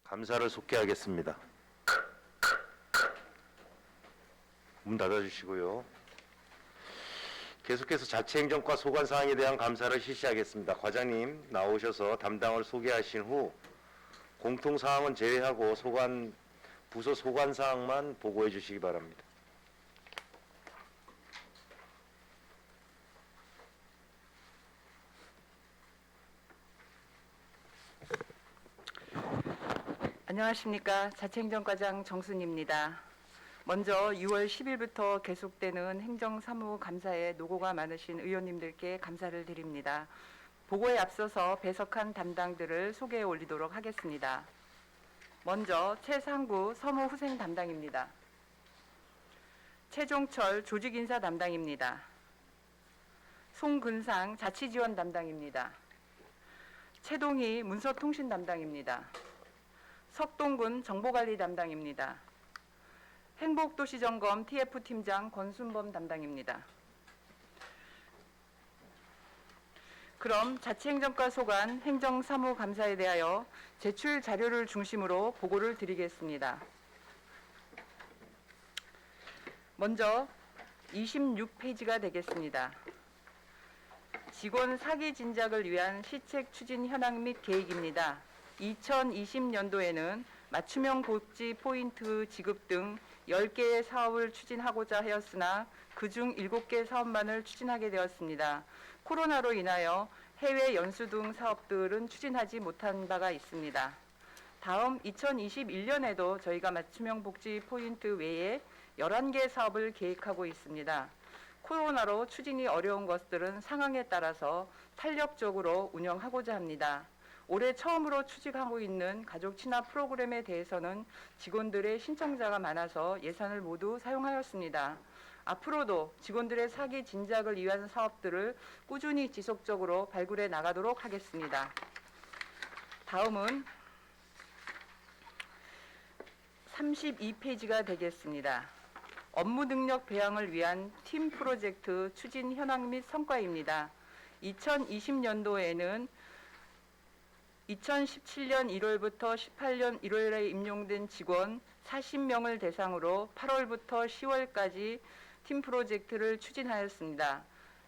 감사를 속개하겠습니다. 문 닫아주시고요. 계속해서 자치행정과 소관사항에 대한 감사를 실시하겠습니다. 과장님 나오셔서 담당을 소개하신 후 공통사항은 제외하고 부서 소관사항만 보고해 주시기 바랍니다. 안녕하십니까. 자치행정과장 정순입니다. 먼저 6월 10일부터 계속되는 행정사무감사에 노고가 많으신 의원님들께 감사를 드립니다. 보고에 앞서서 배석한 담당들을 소개해 올리도록 하겠습니다. 먼저 최상구 서무후생 담당입니다. 최종철 조직인사 담당입니다. 송근상 자치지원 담당입니다. 최동희 문서통신 담당입니다. 석동근 정보관리 담당입니다. 행복도시점검 TF팀장 권순범 담당입니다. 그럼 자치행정과 소관 행정사무감사에 대하여 제출 자료를 중심으로 보고를 드리겠습니다. 먼저 26페이지가 되겠습니다. 직원 사기 진작을 위한 시책 추진 현황 및 계획입니다. 2020년도에는 맞춤형 복지 포인트 지급 등 10개의 사업을 추진하고자 하였으나 그중 7개 사업만을 추진하게 되었습니다. 코로나로 인하여 해외 연수 등 사업들은 추진하지 못한 바가 있습니다. 다음 2021년에도 저희가 맞춤형 복지 포인트 외에 11개 사업을 계획하고 있습니다. 코로나로 추진이 어려운 것들은 상황에 따라서 탄력적으로 운영하고자 합니다. 올해 처음으로 추진하고 있는 가족 친화 프로그램에 대해서는 직원들의 신청자가 많아서 예산을 모두 사용하였습니다. 앞으로도 직원들의 사기 진작을 위한 사업들을 꾸준히 지속적으로 발굴해 나가도록 하겠습니다. 다음은 32페이지가 되겠습니다. 업무 능력 배양을 위한 팀 프로젝트 추진 현황 및 성과입니다. 2020년도에는 2017년 1월부터 18년 1월에 임용된 직원 40명을 대상으로 8월부터 10월까지 팀 프로젝트를 추진하였습니다.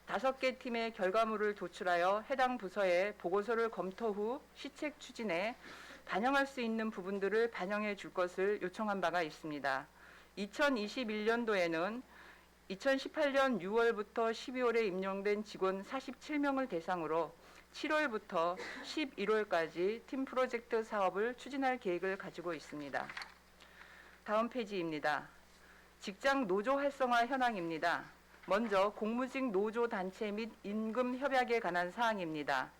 5개 팀의 결과물을 도출하여 해당 부서에 보고서를 검토 후 시책 추진에 반영할 수 있는 부분들을 반영해 줄 것을 요청한 바가 있습니다. 2021년도에는 2018년 6월부터 12월에 임용된 직원 47명을 대상으로 7월부터 11월까지 팀 프로젝트 사업을 추진할 계획을 가지고 있습니다. 다음 페이지입니다. 직장 노조 활성화 현황입니다. 먼저 공무직 노조 단체 및 임금 협약에 관한 사항입니다.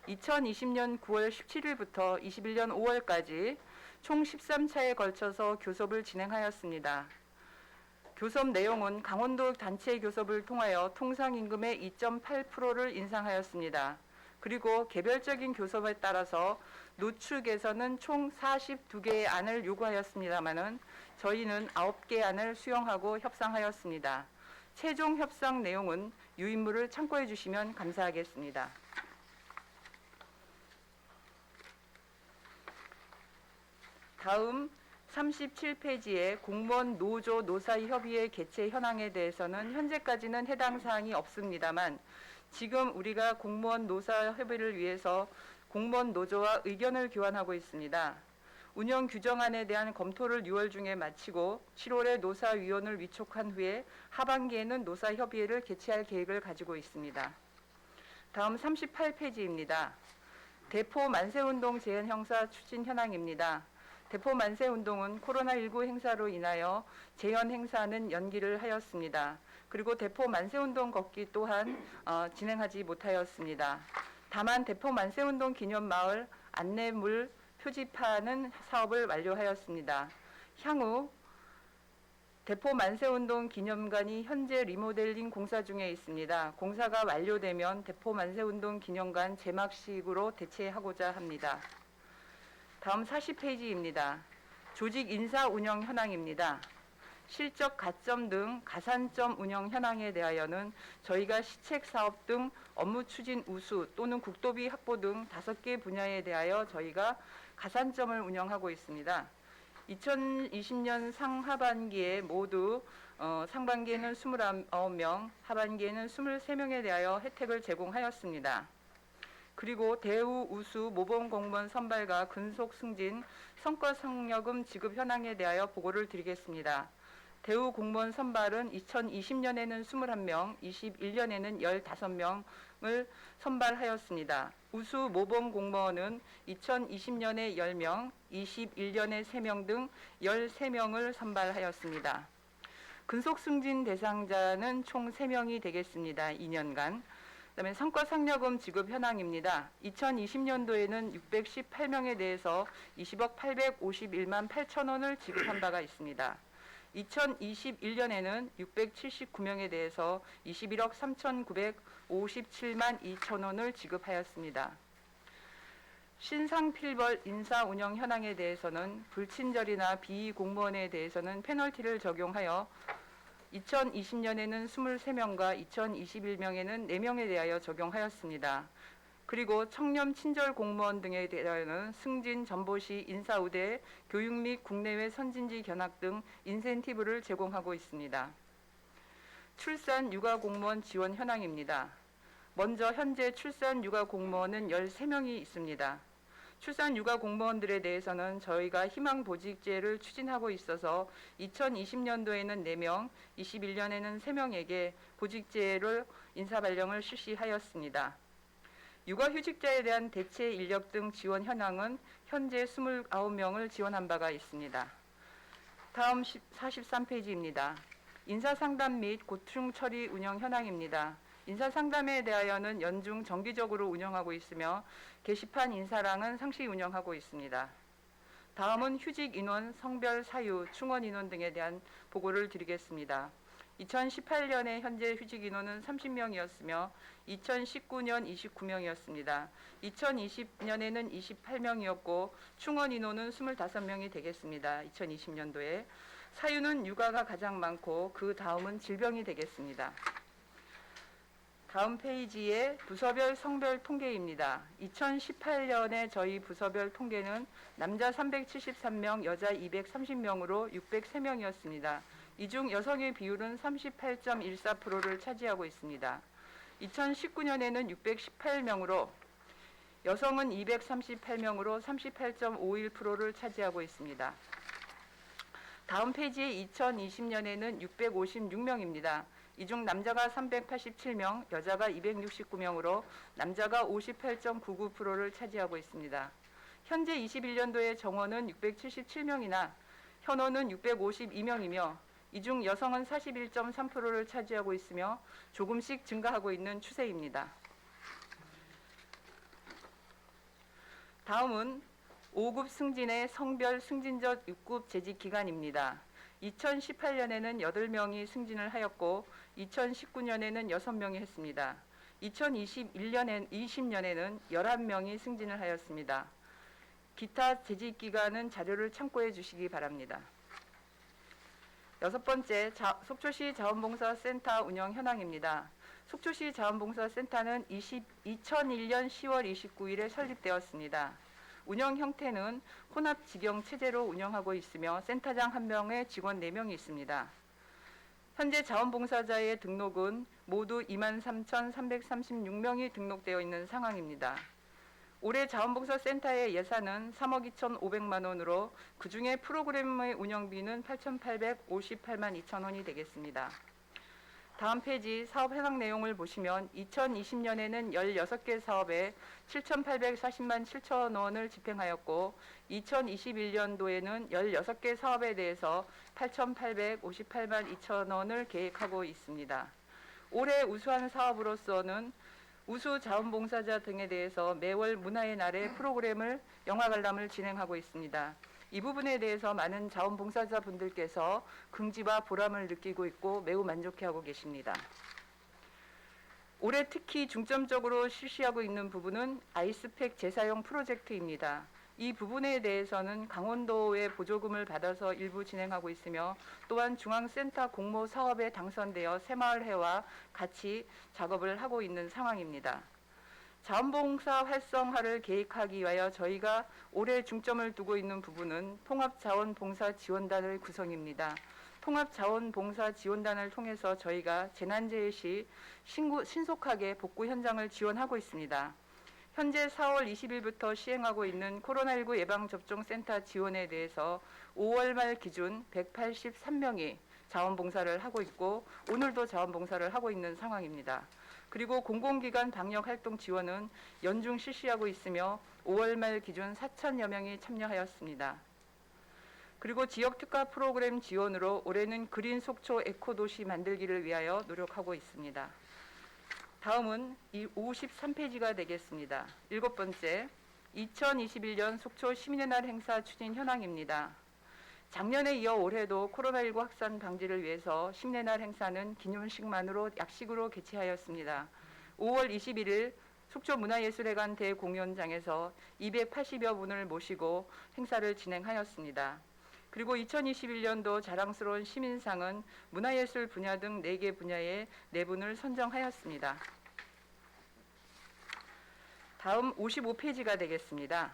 2020년 9월 17일부터 21년 5월까지 총 13차에 걸쳐서 교섭을 진행하였습니다. 교섭 내용은 강원도 단체 교섭을 통하여 통상임금의 2.8%를 인상하였습니다. 그리고 개별적인 교섭에 따라서 노축에서는 총 42개의 안을 요구하였습니다마는 저희는 9개 안을 수용하고 협상하였습니다. 최종 협상 내용은 유인물을 참고해 주시면 감사하겠습니다. 다음 37페이지의 공무원 노조 노사협의회 개최 현황에 대해서는 현재까지는 해당 사항이 없습니다만 지금 우리가 공무원 노사 협의를 위해서 공무원 노조와 의견을 교환하고 있습니다. 운영 규정안에 대한 검토를 6월 중에 마치고 7월에 노사위원을 위촉한 후에 하반기에는 노사협의회를 개최할 계획을 가지고 있습니다. 다음 38페이지입니다. 대포 만세운동 재현 형사 추진 현황입니다. 대포 만세운동은 코로나19 행사로 인하여 재현 행사는 연기를 하였습니다. 그리고 대포 만세운동 걷기 또한 진행하지 못하였습니다. 다만 대포 만세운동 기념마을 안내물 표지판은 사업을 완료하였습니다. 향후 대포 만세운동 기념관이 현재 리모델링 공사 중에 있습니다. 공사가 완료되면 대포 만세운동 기념관 개막식으로 대체하고자 합니다. 다음 40페이지입니다. 조직 인사 운영 현황입니다. 실적 가점 등 가산점 운영 현황에 대하여는 저희가 시책 사업 등 업무 추진 우수 또는 국도비 확보 등 5개 분야에 대하여 저희가 가산점을 운영하고 있습니다. 2020년 상하반기에 모두 상반기에는 29명, 하반기에는 23명에 대하여 혜택을 제공하였습니다. 그리고 대우, 우수, 모범 공무원 선발과 근속 승진, 성과 상여금 지급 현황에 대하여 보고를 드리겠습니다. 대우 공무원 선발은 2020년에는 21명, 21년에는 15명을 선발하였습니다. 우수 모범 공무원은 2020년에 10명, 21년에 3명 등 13명을 선발하였습니다. 근속 승진 대상자는 총 3명이 되겠습니다. 2년간. 그다음에 성과 상여금 지급 현황입니다. 2020년도에는 618명에 대해서 20억 851만 8천 원을 지급한 바가 있습니다. 2021년에는 679명에 대해서 21억 3,957만 2천 원을 지급하였습니다. 신상필벌 인사 운영 현황에 대해서는 불친절이나 비공무원에 대해서는 페널티를 적용하여 2020년에는 23명과 2021년에는 4명에 대하여 적용하였습니다. 그리고 청렴 친절 공무원 등에 대하여는 승진, 전보시, 인사우대, 교육 및 국내외 선진지 견학 등 인센티브를 제공하고 있습니다. 출산 육아 공무원 지원 현황입니다. 먼저 현재 출산 육아 공무원은 13명이 있습니다. 출산 육아 공무원들에 대해서는 저희가 희망보직제를 추진하고 있어서 2020년도에는 4명, 21년에는 3명에게 보직제를 인사발령을 실시하였습니다. 육아휴직자에 대한 대체 인력 등 지원 현황은 현재 29명을 지원한 바가 있습니다. 다음 43페이지입니다. 인사상담 및 고충 처리 운영 현황입니다. 인사상담에 대하여는 연중 정기적으로 운영하고 있으며 게시판 인사랑은 상시 운영하고 있습니다. 다음은 휴직 인원, 성별 사유, 충원 인원 등에 대한 보고를 드리겠습니다. 2018년에 현재 휴직 인원은 30명이었으며 2019년 29명이었습니다. 2020년에는 28명이었고 충원 인원은 25명이 되겠습니다. 2020년도에. 사유는 육아가 가장 많고 그 다음은 질병이 되겠습니다. 다음 페이지에 부서별 성별 통계입니다. 2018년에 저희 부서별 통계는 남자 373명, 여자 230명으로 603명이었습니다. 이 중 여성의 비율은 38.14%를 차지하고 있습니다. 2019년에는 618명으로 여성은 238명으로 38.51%를 차지하고 있습니다. 다음 페이지에 2020년에는 656명입니다. 이 중 남자가 387명, 여자가 269명으로 남자가 58.99%를 차지하고 있습니다. 현재 21년도의 정원은 677명이나 현원은 652명이며 이 중 여성은 41.3%를 차지하고 있으며 조금씩 증가하고 있는 추세입니다. 다음은 5급 승진의 성별 승진적 6급 재직 기간입니다. 2018년에는 8명이 승진을 하였고 2019년에는 6명이 했습니다. 2020년에는 11명이 승진을 하였습니다. 기타 재직 기간은 자료를 참고해 주시기 바랍니다. 6번째, 속초시 자원봉사센터 운영 현황입니다. 속초시 자원봉사센터는 2001년 10월 29일에 설립되었습니다. 운영 형태는 혼합 직영 체제로 운영하고 있으며 센터장 1명에 직원 4명이 있습니다. 현재 자원봉사자의 등록은 모두 23,336명이 등록되어 있는 상황입니다. 올해 자원봉사센터의 예산은 3억 2,500만 원으로 그중에 프로그램의 운영비는 8,858만 2천 원이 되겠습니다. 다음 페이지 사업 현황 내용을 보시면 2020년에는 16개 사업에 7,840만 7천 원을 집행하였고 2021년도에는 16개 사업에 대해서 8,858만 2천 원을 계획하고 있습니다. 올해 우수한 사업으로서는 우수 자원봉사자 등에 대해서 매월 문화의 날에 프로그램을 영화 관람을 진행하고 있습니다. 이 부분에 대해서 많은 자원봉사자 분들께서 긍지와 보람을 느끼고 있고 매우 만족해하고 계십니다. 올해 특히 중점적으로 실시하고 있는 부분은 아이스팩 재사용 프로젝트입니다. 이 부분에 대해서는 강원도의 보조금을 받아서 일부 진행하고 있으며 또한 중앙센터 공모 사업에 당선되어 새마을회와 같이 작업을 하고 있는 상황입니다. 자원봉사 활성화를 계획하기 위하여 저희가 올해 중점을 두고 있는 부분은 통합자원봉사지원단의 구성입니다. 통합자원봉사지원단을 통해서 저희가 재난재해 시 신속하게 복구 현장을 지원하고 있습니다. 현재 4월 20일부터 시행하고 있는 코로나19 예방접종센터 지원에 대해서 5월 말 기준 183명이 자원봉사를 하고 있고 오늘도 자원봉사를 하고 있는 상황입니다. 그리고 공공기관 방역활동 지원은 연중 실시하고 있으며 5월 말 기준 4천여 명이 참여하였습니다. 그리고 지역특화 프로그램 지원으로 올해는 그린 속초 에코도시 만들기를 위하여 노력하고 있습니다. 다음은 이 53페이지가 되겠습니다. 7번째, 2021년 속초 시민의 날 행사 추진 현황입니다. 작년에 이어 올해도 코로나19 확산 방지를 위해서 시민의 날 행사는 기념식만으로 약식으로 개최하였습니다. 5월 21일 속초문화예술회관 대공연장에서 280여 분을 모시고 행사를 진행하였습니다. 그리고 2021년도 자랑스러운 시민상은 문화예술 분야 등 4개 분야에 4분을 선정하였습니다. 다음 55페이지가 되겠습니다.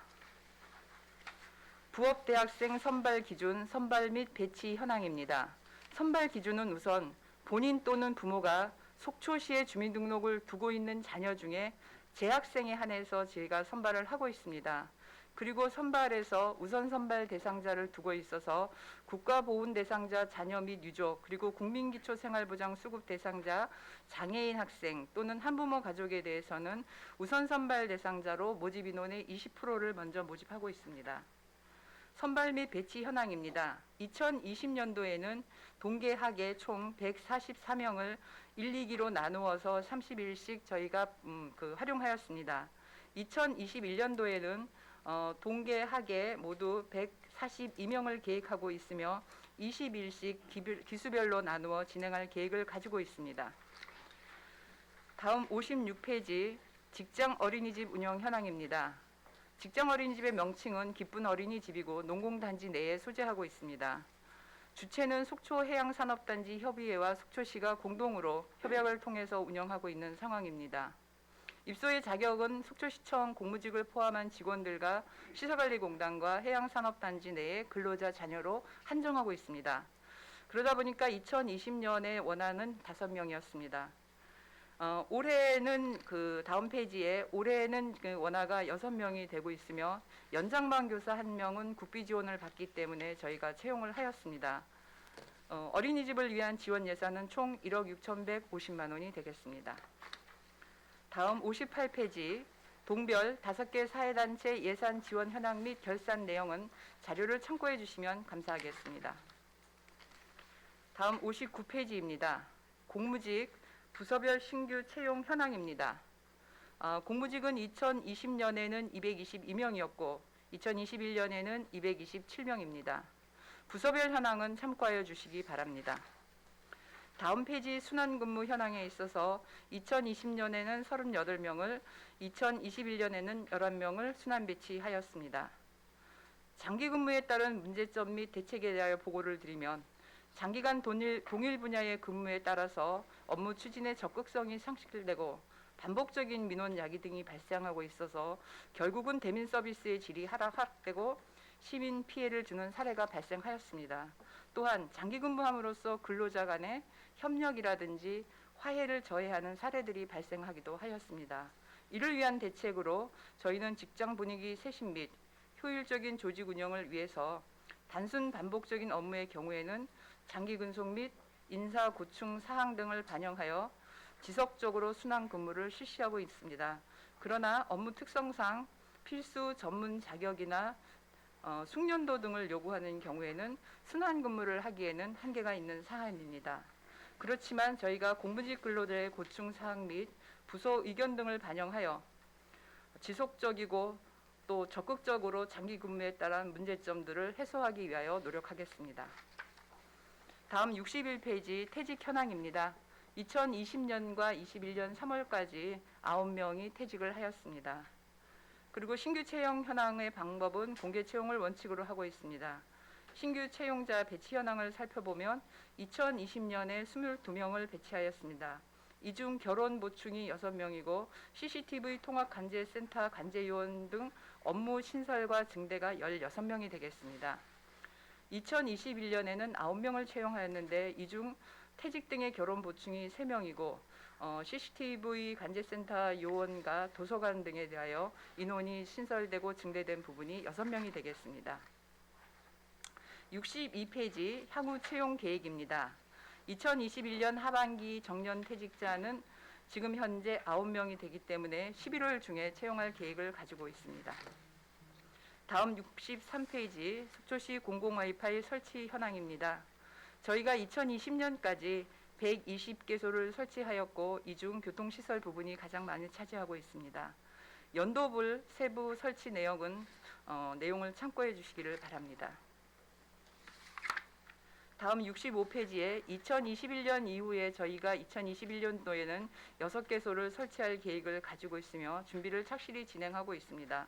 부업대학생 선발 기준, 선발 및 배치 현황입니다. 선발 기준은 우선 본인 또는 부모가 속초시에 주민등록을 두고 있는 자녀 중에 재학생에 한해서 저희가 선발을 하고 있습니다. 그리고 선발에서 우선 선발 대상자를 두고 있어서 국가보훈 대상자 자녀 및 유족, 그리고 국민기초생활보장 수급 대상자 장애인 학생 또는 한부모 가족에 대해서는 우선 선발 대상자로 모집 인원의 20%를 먼저 모집하고 있습니다. 선발 및 배치 현황입니다. 2020년도에는 동계학예 총 144명을 1, 2기로 나누어서 30일씩 저희가 활용하였습니다. 2021년도에는 동계학예 모두 142명을 계획하고 있으며 20일씩 기수별로 나누어 진행할 계획을 가지고 있습니다. 다음 56페이지 직장 어린이집 운영 현황입니다. 직장 어린이집의 명칭은 기쁜 어린이집이고 농공단지 내에 소재하고 있습니다. 주체는 속초해양산업단지 협의회와 속초시가 공동으로 협약을 통해서 운영하고 있는 상황입니다. 입소의 자격은 속초시청 공무직을 포함한 직원들과 시설관리공단과 해양산업단지 내의 근로자 자녀로 한정하고 있습니다. 그러다 보니까 2020년에 원하는 5명이었습니다. 올해는 다음 페이지에 올해는 원화가 6명이 되고 있으며 연장반 교사 1명은 국비 지원을 받기 때문에 저희가 채용을 하였습니다. 어린이집을 위한 지원 예산은 총 1억 6,150만 원이 되겠습니다. 다음 58페이지 동별 5개 사회단체 예산 지원 현황 및 결산 내용은 자료를 참고해 주시면 감사하겠습니다. 다음 59페이지입니다. 공무직 부서별 신규 채용 현황입니다. 공무직은 2020년에는 222명이었고 2021년에는 227명입니다. 부서별 현황은 참고하여 주시기 바랍니다. 다음 페이지 순환근무 현황에 있어서 2020년에는 38명을, 2021년에는 11명을 순환 배치하였습니다. 장기근무에 따른 문제점 및 대책에 대하여 보고를 드리면 장기간 동일 분야의 근무에 따라서 업무 추진의 적극성이 상실되고 반복적인 민원 야기 등이 발생하고 있어서 결국은 대민 서비스의 질이 하락되고 시민 피해를 주는 사례가 발생하였습니다. 또한 장기 근무함으로써 근로자 간의 협력이라든지 화해를 저해하는 사례들이 발생하기도 하였습니다. 이를 위한 대책으로 저희는 직장 분위기 쇄신 및 효율적인 조직 운영을 위해서 단순 반복적인 업무의 경우에는 장기 근속 및 인사 고충 사항 등을 반영하여 지속적으로 순환 근무를 실시하고 있습니다. 그러나 업무 특성상 필수 전문 자격이나 숙련도 등을 요구하는 경우에는 순환 근무를 하기에는 한계가 있는 사안입니다. 그렇지만 저희가 공무직 근로자의 고충 사항 및 부서 의견 등을 반영하여 지속적이고 또 적극적으로 장기 근무에 따른 문제점들을 해소하기 위하여 노력하겠습니다. 다음 61페이지 퇴직 현황입니다. 2020년과 21년 3월까지 9명이 퇴직을 하였습니다. 그리고 신규 채용 현황의 방법은 공개 채용을 원칙으로 하고 있습니다. 신규 채용자 배치 현황을 살펴보면 2020년에 22명을 배치하였습니다. 이 중 결혼 보충이 6명이고 CCTV 통합 관제센터 관제요원 등 업무 신설과 증대가 16명이 되겠습니다. 2021년에는 9명을 채용하였는데 이 중 퇴직 등의 결혼 보충이 3명이고 CCTV 관제센터 요원과 도서관 등에 대하여 인원이 신설되고 증대된 부분이 6명이 되겠습니다. 62페이지 향후 채용 계획입니다. 2021년 하반기 정년 퇴직자는 지금 현재 9명이 되기 때문에 11월 중에 채용할 계획을 가지고 있습니다. 다음 63페이지 속초시 공공 와이파이 설치 현황입니다. 저희가 2020년까지 120개소를 설치하였고 이 중 교통시설 부분이 가장 많이 차지하고 있습니다. 연도별 세부 설치 내용은 내용을 참고해 주시기를 바랍니다. 다음 65페이지에 2021년 이후에 저희가 2021년도에는 6개소를 설치할 계획을 가지고 있으며 준비를 착실히 진행하고 있습니다.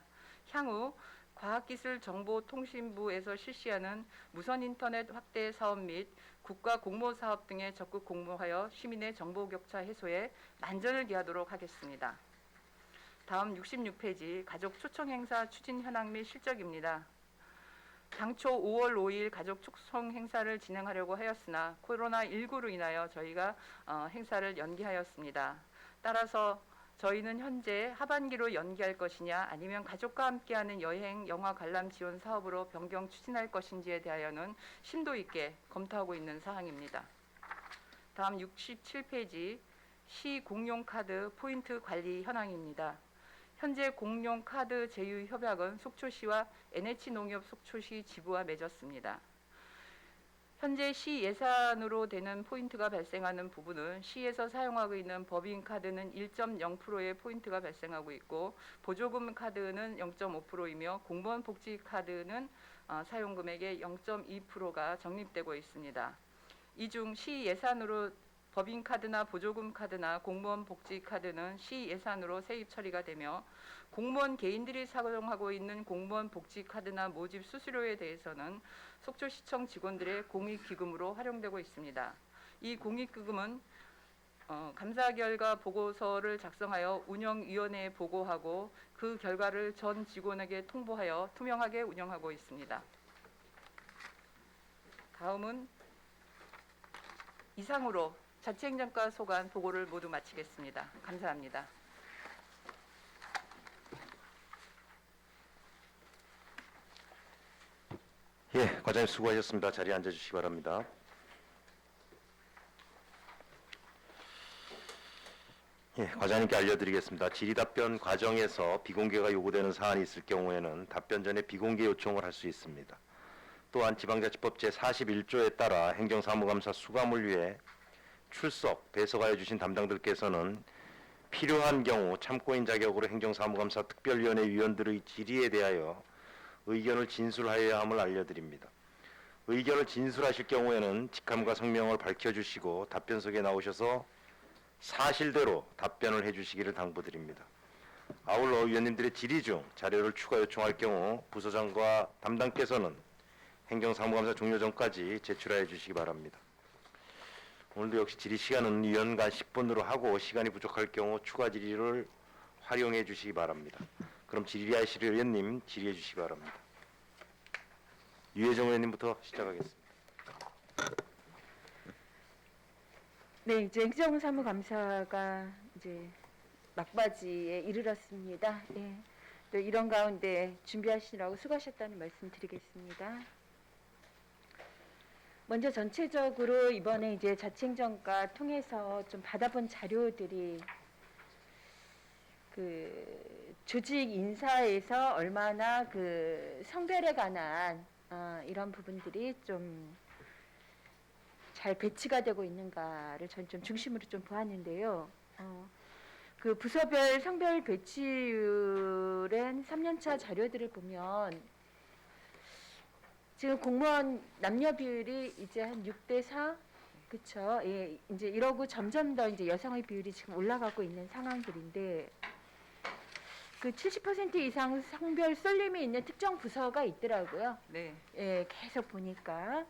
향후 과학기술정보통신부에서 실시하는 무선인터넷 확대 사업 및 국가공모사업 등에 적극 공모하여 시민의 정보격차 해소에 만전을 기하도록 하겠습니다. 다음 66페이지 가족 초청 행사 추진 현황 및 실적입니다. 당초 5월 5일 가족 초청 행사를 진행하려고 하였으나 코로나19로 인하여 저희가 행사를 연기하였습니다. 따라서 저희는 현재 하반기로 연기할 것이냐 아니면 가족과 함께하는 여행, 영화 관람 지원 사업으로 변경 추진할 것인지에 대하여는 심도 있게 검토하고 있는 사항입니다. 다음 67페이지 시 공용카드 포인트 관리 현황입니다. 현재 공용카드 제휴 협약은 속초시와 NH농협 속초시 지부와 맺었습니다. 현재 시 예산으로 되는 포인트가 발생하는 부분은 시에서 사용하고 있는 법인카드는 1.0%의 포인트가 발생하고 있고 보조금 카드는 0.5%이며 공무원 복지카드는 사용금액의 0.2%가 적립되고 있습니다. 이 중 시 예산으로 법인카드나 보조금 카드나 공무원 복지카드는 시 예산으로 세입 처리가 되며 공무원 개인들이 사용하고 있는 공무원 복지카드나 모집 수수료에 대해서는 속초시청 직원들의 공익기금으로 활용되고 있습니다. 이 공익기금은 감사 결과 보고서를 작성하여 운영위원회에 보고하고 그 결과를 전 직원에게 통보하여 투명하게 운영하고 있습니다. 다음은 이상으로 자치행정과 소관 보고를 모두 마치겠습니다. 감사합니다. 예, 과장님 수고하셨습니다. 자리에 앉아주시기 바랍니다. 예, 과장님께 알려드리겠습니다. 질의답변 과정에서 비공개가 요구되는 사안이 있을 경우에는 답변 전에 비공개 요청을 할 수 있습니다. 또한 지방자치법 제41조에 따라 행정사무감사 수감을 위해 출석, 배석하여 주신 담당들께서는 필요한 경우 참고인 자격으로 행정사무감사 특별위원회 위원들의 질의에 대하여 의견을 진술하여야 함을 알려드립니다. 의견을 진술하실 경우에는 직함과 성명을 밝혀주시고 답변석에 나오셔서 사실대로 답변을 해주시기를 당부드립니다. 아울러 위원님들의 질의 중 자료를 추가 요청할 경우 부서장과 담당께서는 행정사무감사 종료 전까지 제출하여 주시기 바랍니다. 오늘도 역시 질의 시간은 위원간 10분으로 하고 시간이 부족할 경우 추가 질의를 활용해 주시기 바랍니다. 그럼 질의하실 의원님 질의해 주시기 바랍니다. 유혜정 의원님부터 시작하겠습니다. 네, 이제 행정사무감사가 이제 막바지에 이르렀습니다. 예, 또 이런 가운데 준비하시느라고 수고하셨다는 말씀 드리겠습니다. 먼저 전체적으로 이번에 이제 자치행정과 통해서 좀 받아본 자료들이 그 조직 인사에서 얼마나 그 성별에 관한 이런 부분들이 좀 잘 배치가 되고 있는가를 전 좀 중심으로 좀 보았는데요. 그 부서별 성별 배치율엔 3년차 자료들을 보면 지금 공무원 남녀 비율이 이제 한 6대4, 그쵸? 예, 이제 이러고 점점 더 이제 여성의 비율이 지금 올라가고 있는 상황들인데, 그 70% 이상 성별 쏠림이 있는 특정 부서가 있더라고요. 네. 예, 계속 보니까.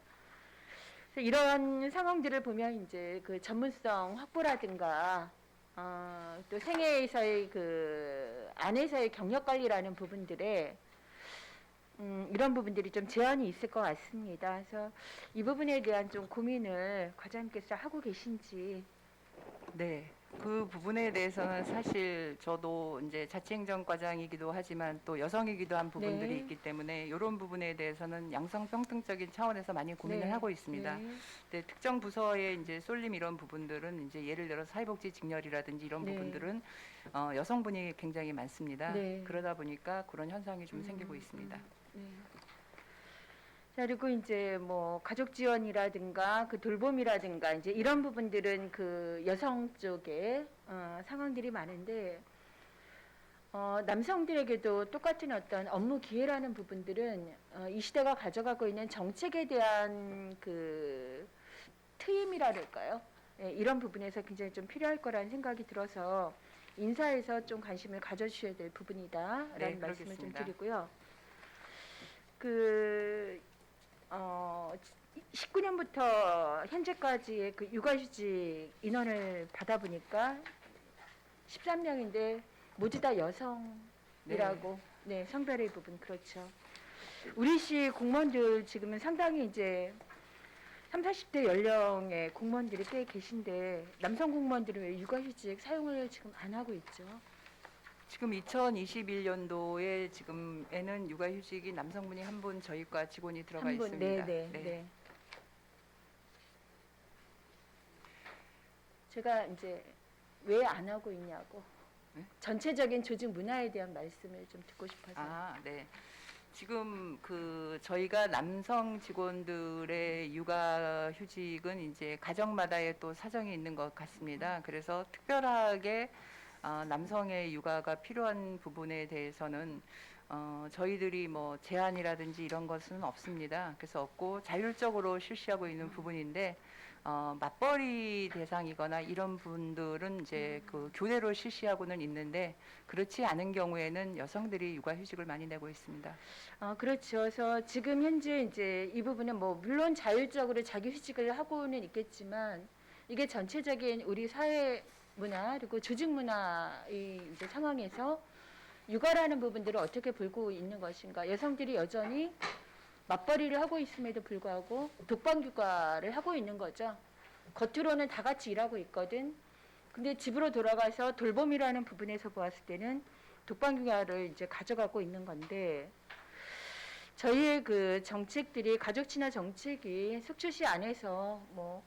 그래서 이런 상황들을 보면 이제 그 전문성 확보라든가 또 생애에서의 그 안에서의 경력 관리라는 부분들에 이런 부분들이 좀 제한이 있을 것 같습니다. 그래서 이 부분에 대한 좀 고민을 과장님께서 하고 계신지. 네. 그 부분에 대해서는 사실 저도 이제 자치행정과장이기도 하지만 또 여성이기도 한 부분들이 네. 있기 때문에 이런 부분에 대해서는 양성평등적인 차원에서 많이 고민을 네. 하고 있습니다. 네. 네, 특정 부서에 이제 쏠림 이런 부분들은 이제 예를 들어 사회복지 직렬이라든지 이런 네. 부분들은 여성분이 굉장히 많습니다. 네. 그러다 보니까 그런 현상이 좀 생기고 있습니다. 네. 자, 그리고 이제 뭐 가족 지원이라든가 그 돌봄이라든가 이제 이런 부분들은 그 여성 쪽에 상황들이 많은데 남성들에게도 똑같은 어떤 업무 기회라는 부분들은 이 시대가 가져가고 있는 정책에 대한 그 트임이랄까요? 예, 이런 부분에서 굉장히 좀 필요할 거라는 생각이 들어서 인사에서 좀 관심을 가져주셔야 될 부분이다라는 네, 말씀을 좀 그러겠습니다. 드리고요. 그 19년부터 현재까지의 그 육아휴직 인원을 받아보니까 13명인데 모두 다 여성이라고 네, 성별의 부분 그렇죠. 우리 시 공무원들 지금은 상당히 이제 30, 40대 연령의 공무원들이 꽤 계신데 남성 공무원들은 왜 육아휴직 사용을 지금 안 하고 있죠? 지금 2021년도에 지금에는 육아휴직이 남성분이 한 분 저희과 직원이 들어가 한 분, 있습니다. 네. 제가 이제 왜 안 하고 있냐고 네? 전체적인 조직 문화에 대한 말씀을 좀 듣고 싶어서. 아, 네. 지금 그 저희가 남성 직원들의 육아휴직은 이제 가정마다의 또 사정이 있는 것 같습니다. 그래서 특별하게 남성의 육아가 필요한 부분에 대해서는 저희들이 뭐 제한이라든지 이런 것은 없습니다. 그래서 없고 자율적으로 실시하고 있는 부분인데 맞벌이 대상이거나 이런 분들은 이제 그 교대로 실시하고는 있는데 그렇지 않은 경우에는 여성들이 육아휴직을 많이 내고 있습니다. 그렇죠. 그래서 지금 현재 이제 이 부분은 뭐 물론 자율적으로 자기 휴직을 하고는 있겠지만 이게 전체적인 우리 사회 문화 그리고 조직 문화의 이제 상황에서 육아라는 부분들을 어떻게 볼고 있는 것인가. 여성들이 여전히 맞벌이를 하고 있음에도 불구하고 독방 육아를 하고 있는 거죠. 겉으로는 다 같이 일하고 있거든. 근데 집으로 돌아가서 돌봄이라는 부분에서 보았을 때는 독방 육아를 이제 가져가고 있는 건데 저희의 그 정책들이 가족 친화 정책이 속초시 안에서 뭐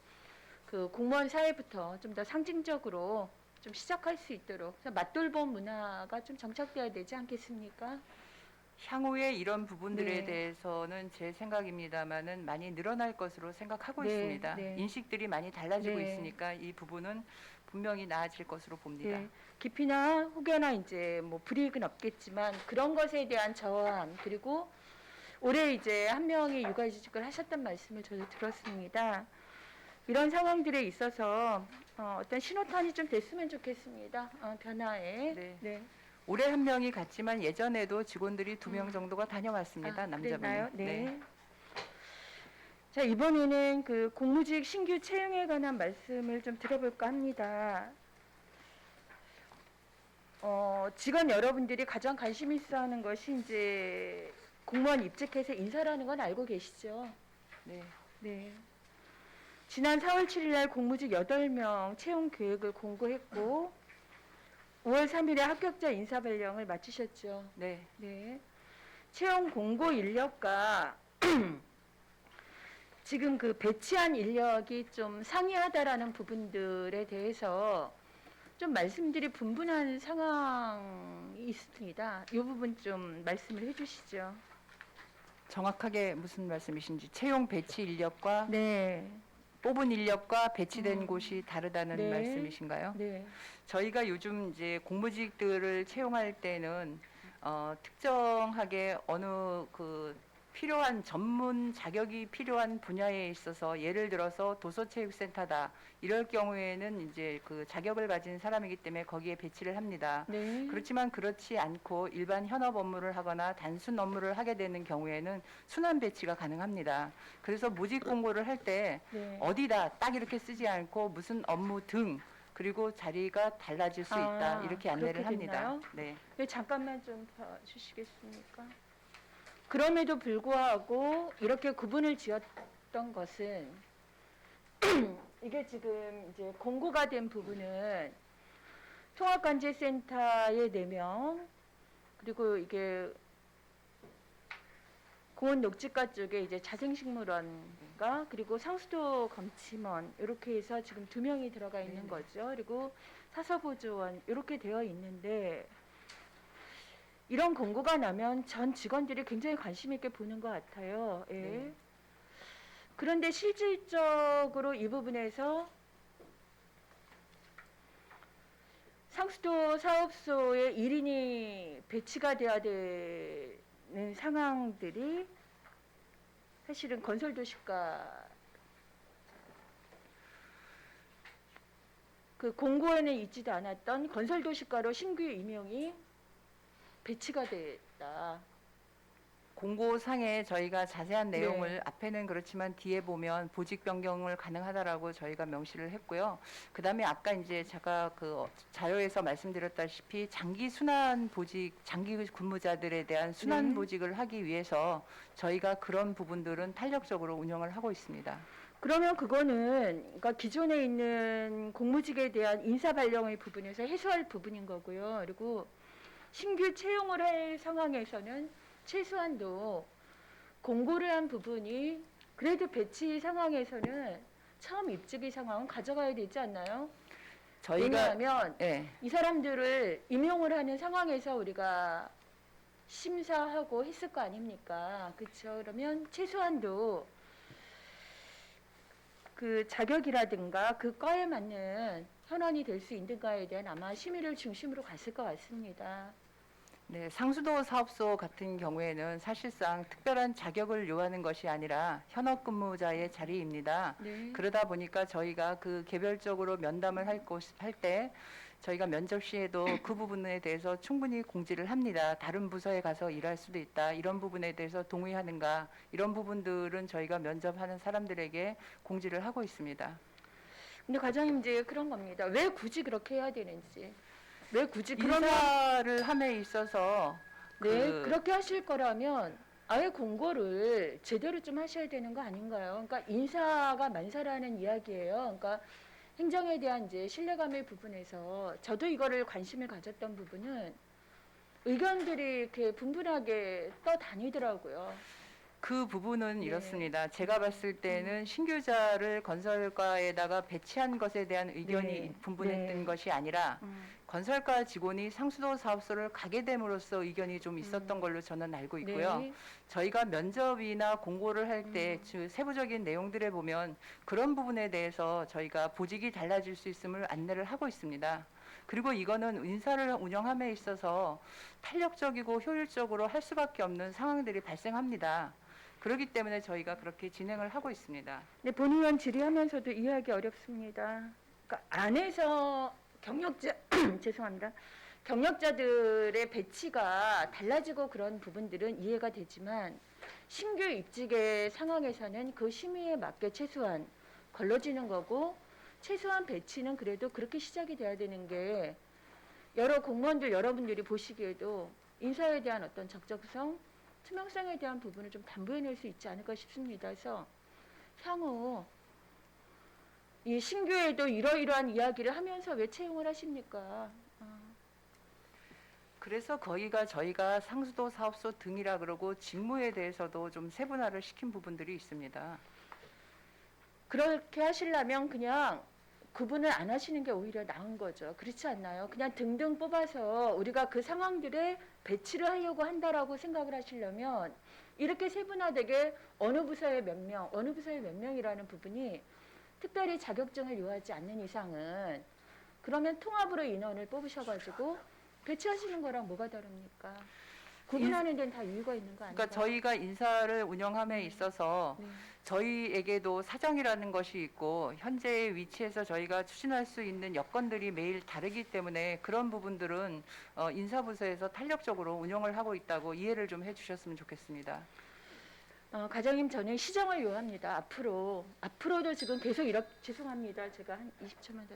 그 공무원 사회부터 좀 더 상징적으로 좀 시작할 수 있도록 맞돌봄 문화가 좀 정착돼야 되지 않겠습니까? 향후에 이런 부분들에 네. 대해서는 제 생각입니다만은 많이 늘어날 것으로 생각하고 네, 있습니다. 네. 인식들이 많이 달라지고 네. 있으니까 이 부분은 분명히 나아질 것으로 봅니다. 네, 깊이나 혹여나 이제 뭐 불이익은 없겠지만 그런 것에 대한 저항 그리고 올해 이제 한 명이 육아휴직을 하셨단 말씀을 저도 들었습니다. 이런 상황들에 있어서 어떤 신호탄이 좀 됐으면 좋겠습니다. 변화에. 네. 올해 한 명이 갔지만 예전에도 직원들이 2명 정도가 다녀왔습니다. 남자분이. 그랬나요? 네. 자, 이번에는 그 공무직 신규 채용에 관한 말씀을 좀 들어볼까 합니다. 직원 여러분들이 가장 관심 있어 하는 것이 이제 공무원 입직해서 인사라는 건 알고 계시죠? 네. 네. 지난 4월 7일 날 공무직 8명 채용 계획을 공고했고 5월 3일에 합격자 인사 발령을 마치셨죠. 네. 네. 채용 공고 인력과 지금 그 배치한 인력이 좀 상이하다라는 부분들에 대해서 좀 말씀들이 분분한 상황이 있습니다. 이 부분 좀 말씀을 해주시죠. 정확하게 무슨 말씀이신지 채용 배치 인력과 네. 뽑은 인력과 배치된 곳이 다르다는 네. 말씀이신가요? 네. 저희가 요즘 이제 공무직들을 채용할 때는 특정하게 어느 그 필요한 전문 자격이 필요한 분야에 있어서 예를 들어서 도서체육센터다 이럴 경우에는 이제 그 자격을 가진 사람이기 때문에 거기에 배치를 합니다. 네. 그렇지만 그렇지 않고 일반 현업 업무를 하거나 단순 업무를 하게 되는 경우에는 순환 배치가 가능합니다. 그래서 모집 공고를 할 때 네. 어디다 딱 이렇게 쓰지 않고 무슨 업무 등 그리고 자리가 달라질 수 있다. 이렇게 안내를 그렇게 합니다. 됐나요? 네. 네, 잠깐만 좀 봐주시겠습니까? 그럼에도 불구하고 이렇게 구분을 지었던 것은 이게 지금 이제 공고가 된 부분은 통합관제센터의 4명 그리고 이게 공원 녹지과 쪽에 이제 자생식물원과 그리고 상수도 검침원 이렇게 해서 지금 2명이 들어가 있는 네네. 거죠. 그리고 사서보조원 이렇게 되어 있는데 이런 공고가 나면 전 직원들이 굉장히 관심 있게 보는 것 같아요. 예. 네. 그런데 실질적으로 이 부분에서 상수도 사업소에 1인이 배치가 돼야 되는 상황들이 사실은 건설도시과 그 공고에는 있지도 않았던 건설도시과로 신규 임용이 배치가 됐다. 공고상에 저희가 자세한 네. 내용을 앞에는 그렇지만 뒤에 보면 보직 변경을 가능하다라고 저희가 명시를 했고요. 그다음에 아까 이제 제가 그 자료에서 말씀드렸다시피 장기 순환 보직, 장기 근무자들에 대한 순환 네. 보직을 하기 위해서 저희가 그런 부분들은 탄력적으로 운영을 하고 있습니다. 그러면 그거는 그러니까 기존에 있는 공무직에 대한 인사 발령의 부분에서 해소할 부분인 거고요. 그리고 신규 채용을 할 상황에서는 최소한도 공고를 한 부분이 그래도 배치 상황에서는 처음 입직의 상황은 가져가야 되지 않나요? 저희가 왜냐하면 예. 이 사람들을 임용을 하는 상황에서 우리가 심사하고 했을 거 아닙니까? 그렇죠? 그러면 최소한도 그 자격이라든가 그 과에 맞는 현원이 될 수 있는가에 대한 아마 심의를 중심으로 갔을 것 같습니다. 네, 상수도 사업소 같은 경우에는 사실상 특별한 자격을 요하는 것이 아니라 현업 근무자의 자리입니다. 네. 그러다 보니까 저희가 그 개별적으로 면담을 할 때 저희가 면접 시에도 그 부분에 대해서 충분히 공지를 합니다. 다른 부서에 가서 일할 수도 있다. 이런 부분에 대해서 동의하는가? 이런 부분들은 저희가 면접하는 사람들에게 공지를 하고 있습니다. 근데 과장님 이제 그런 겁니다. 왜 굳이 그렇게 해야 되는지. 왜 굳이 그러면 인사를 함에 있어서 네, 그렇게 하실 거라면 아예 공고를 제대로 좀 하셔야 되는 거 아닌가요? 그러니까 인사가 만사라는 이야기예요. 그러니까 행정에 대한 이제 신뢰감의 부분에서 저도 이거를 관심을 가졌던 부분은 의견들이 이렇게 분분하게 떠다니더라고요. 그 부분은 네. 이렇습니다. 제가 봤을 때는 신규자를 건설과에다가 배치한 것에 대한 의견이 네. 분분했던 네. 것이 아니라 건설과 직원이 상수도 사업소를 가게 됨으로써 의견이 좀 있었던 걸로 저는 알고 있고요. 네. 저희가 면접이나 공고를 할 때 세부적인 내용들에 보면 그런 부분에 대해서 저희가 보직이 달라질 수 있음을 안내를 하고 있습니다. 그리고 이거는 인사를 운영함에 있어서 탄력적이고 효율적으로 할 수밖에 없는 상황들이 발생합니다. 그렇기 때문에 저희가 그렇게 진행을 하고 있습니다. 근데 본의원 질의하면서도 이해하기 어렵습니다. 그러니까 안에서 경력자 죄송합니다. 경력자들의 배치가 달라지고 그런 부분들은 이해가 되지만 신규 입직의 상황에서는 그 심의에 맞게 최소한 걸러지는 거고 최소한 배치는 그래도 그렇게 시작이 돼야 되는 게 여러 공무원들 여러분들이 보시기에도 인사에 대한 어떤 적정성, 투명성에 대한 부분을 좀 담보해낼 수 있지 않을까 싶습니다. 그래서 향후 이 신규에도 이러이러한 이야기를 하면서 왜 채용을 하십니까? 그래서 거기가 저희가 상수도 사업소 등이라 그러고 직무에 대해서도 좀 세분화를 시킨 부분들이 있습니다. 그렇게 하시려면 그냥 구분을 안 하시는 게 오히려 나은 거죠. 그렇지 않나요? 그냥 등등 뽑아서 우리가 그 상황들에 배치를 하려고 한다라고 생각을 하시려면 이렇게 세분화되게 어느 부서에 몇 명, 어느 부서에 몇 명이라는 부분이 특별히 자격증을 요하지 않는 이상은 그러면 통합으로 인원을 뽑으셔가지고 배치하시는 거랑 뭐가 다릅니까? 구분하는 데는 다 이유가 있는 거 아닌가요? 그러니까 저희가 인사를 운영함에 있어서 네. 저희에게도 사정이라는 것이 있고 현재의 위치에서 저희가 추진할 수 있는 여건들이 매일 다르기 때문에 그런 부분들은 인사부서에서 탄력적으로 운영을 하고 있다고 이해를 좀 해주셨으면 좋겠습니다. 과장님 저는 시정을 요합니다. 앞으로도 지금 계속 이렇게 죄송합니다. 제가 한 20초만 더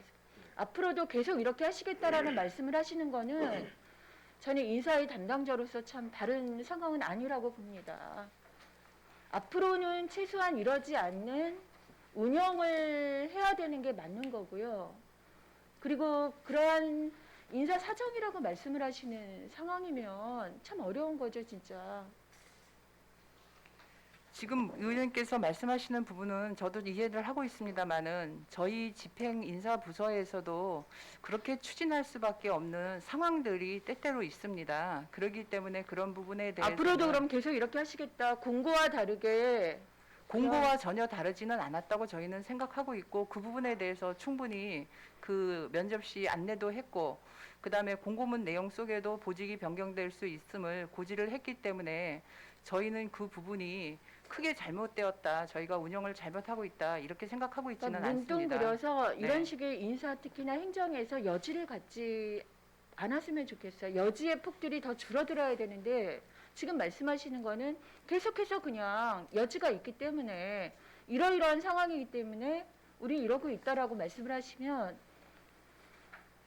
앞으로도 계속 이렇게 하시겠다라는 말씀을 하시는 거는 저는 인사의 담당자로서 참 바른 상황은 아니라고 봅니다. 앞으로는 최소한 이러지 않는 운영을 해야 되는 게 맞는 거고요. 그리고 그러한 인사 사정이라고 말씀을 하시는 상황이면 참 어려운 거죠, 진짜. 지금 의원님께서 말씀하시는 부분은 저도 이해를 하고 있습니다만은 저희 집행 인사 부서에서도 그렇게 추진할 수밖에 없는 상황들이 때때로 있습니다. 그렇기 때문에 그런 부분에 대해서 앞으로도 그럼 계속 이렇게 하시겠다. 공고와 다르게 공고와 전혀 다르지는 않았다고 저희는 생각하고 있고 그 부분에 대해서 충분히 그 면접 시 안내도 했고 그다음에 공고문 내용 속에도 보직이 변경될 수 있음을 고지를 했기 때문에 저희는 그 부분이 크게 잘못되었다. 저희가 운영을 잘못하고 있다. 이렇게 생각하고 있지는 그러니까 않습니다. 뭉뚱그려서 이런 네. 식의 인사 특히나 행정에서 여지를 갖지 않았으면 좋겠어요. 여지의 폭들이 더 줄어들어야 되는데 지금 말씀하시는 거는 계속해서 그냥 여지가 있기 때문에 이러이러한 상황이기 때문에 우리 이러고 있다라고 말씀을 하시면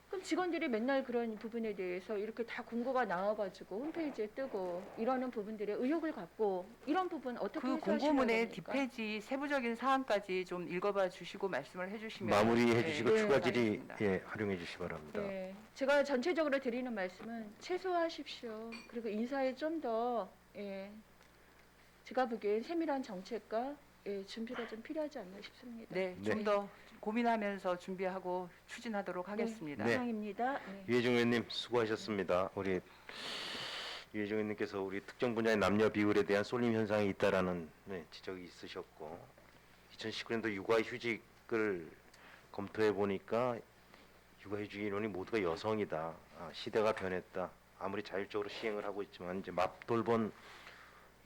그럼 직원들이 맨날 그런 부분에 대해서 이렇게 다 공고가 나와가지고 홈페이지에 뜨고 이러는 부분들에 의혹을 갖고 이런 부분 어떻게 그 해소하시려고 공고문의 합니까? 뒷페이지 세부적인 사항까지 좀 읽어봐 주시고 말씀을 해주시면 마무리해 주시고 네. 추가 질의 알겠습니다. 활용해 주시기 바랍니다. 네, 제가 전체적으로 드리는 말씀은 최소화하십시오. 그리고 인사에 좀 더 제가 보기엔 세밀한 정책과 준비가 좀 필요하지 않나 싶습니다. 네, 네. 좀 더 고민하면서 준비하고 추진하도록 하겠습니다. 네. 이상입니다. 네. 유해종 의원님 수고하셨습니다. 우리 유해종 의원님께서 우리 특정 분야의 남녀 비율에 대한 쏠림 현상이 있다라는 지적이 있으셨고 2019년도 육아휴직을 검토해 보니까 육아휴직 인원이 모두가 여성이다. 시대가 변했다. 아무리 자율적으로 시행을 하고 있지만 이제 맞돌본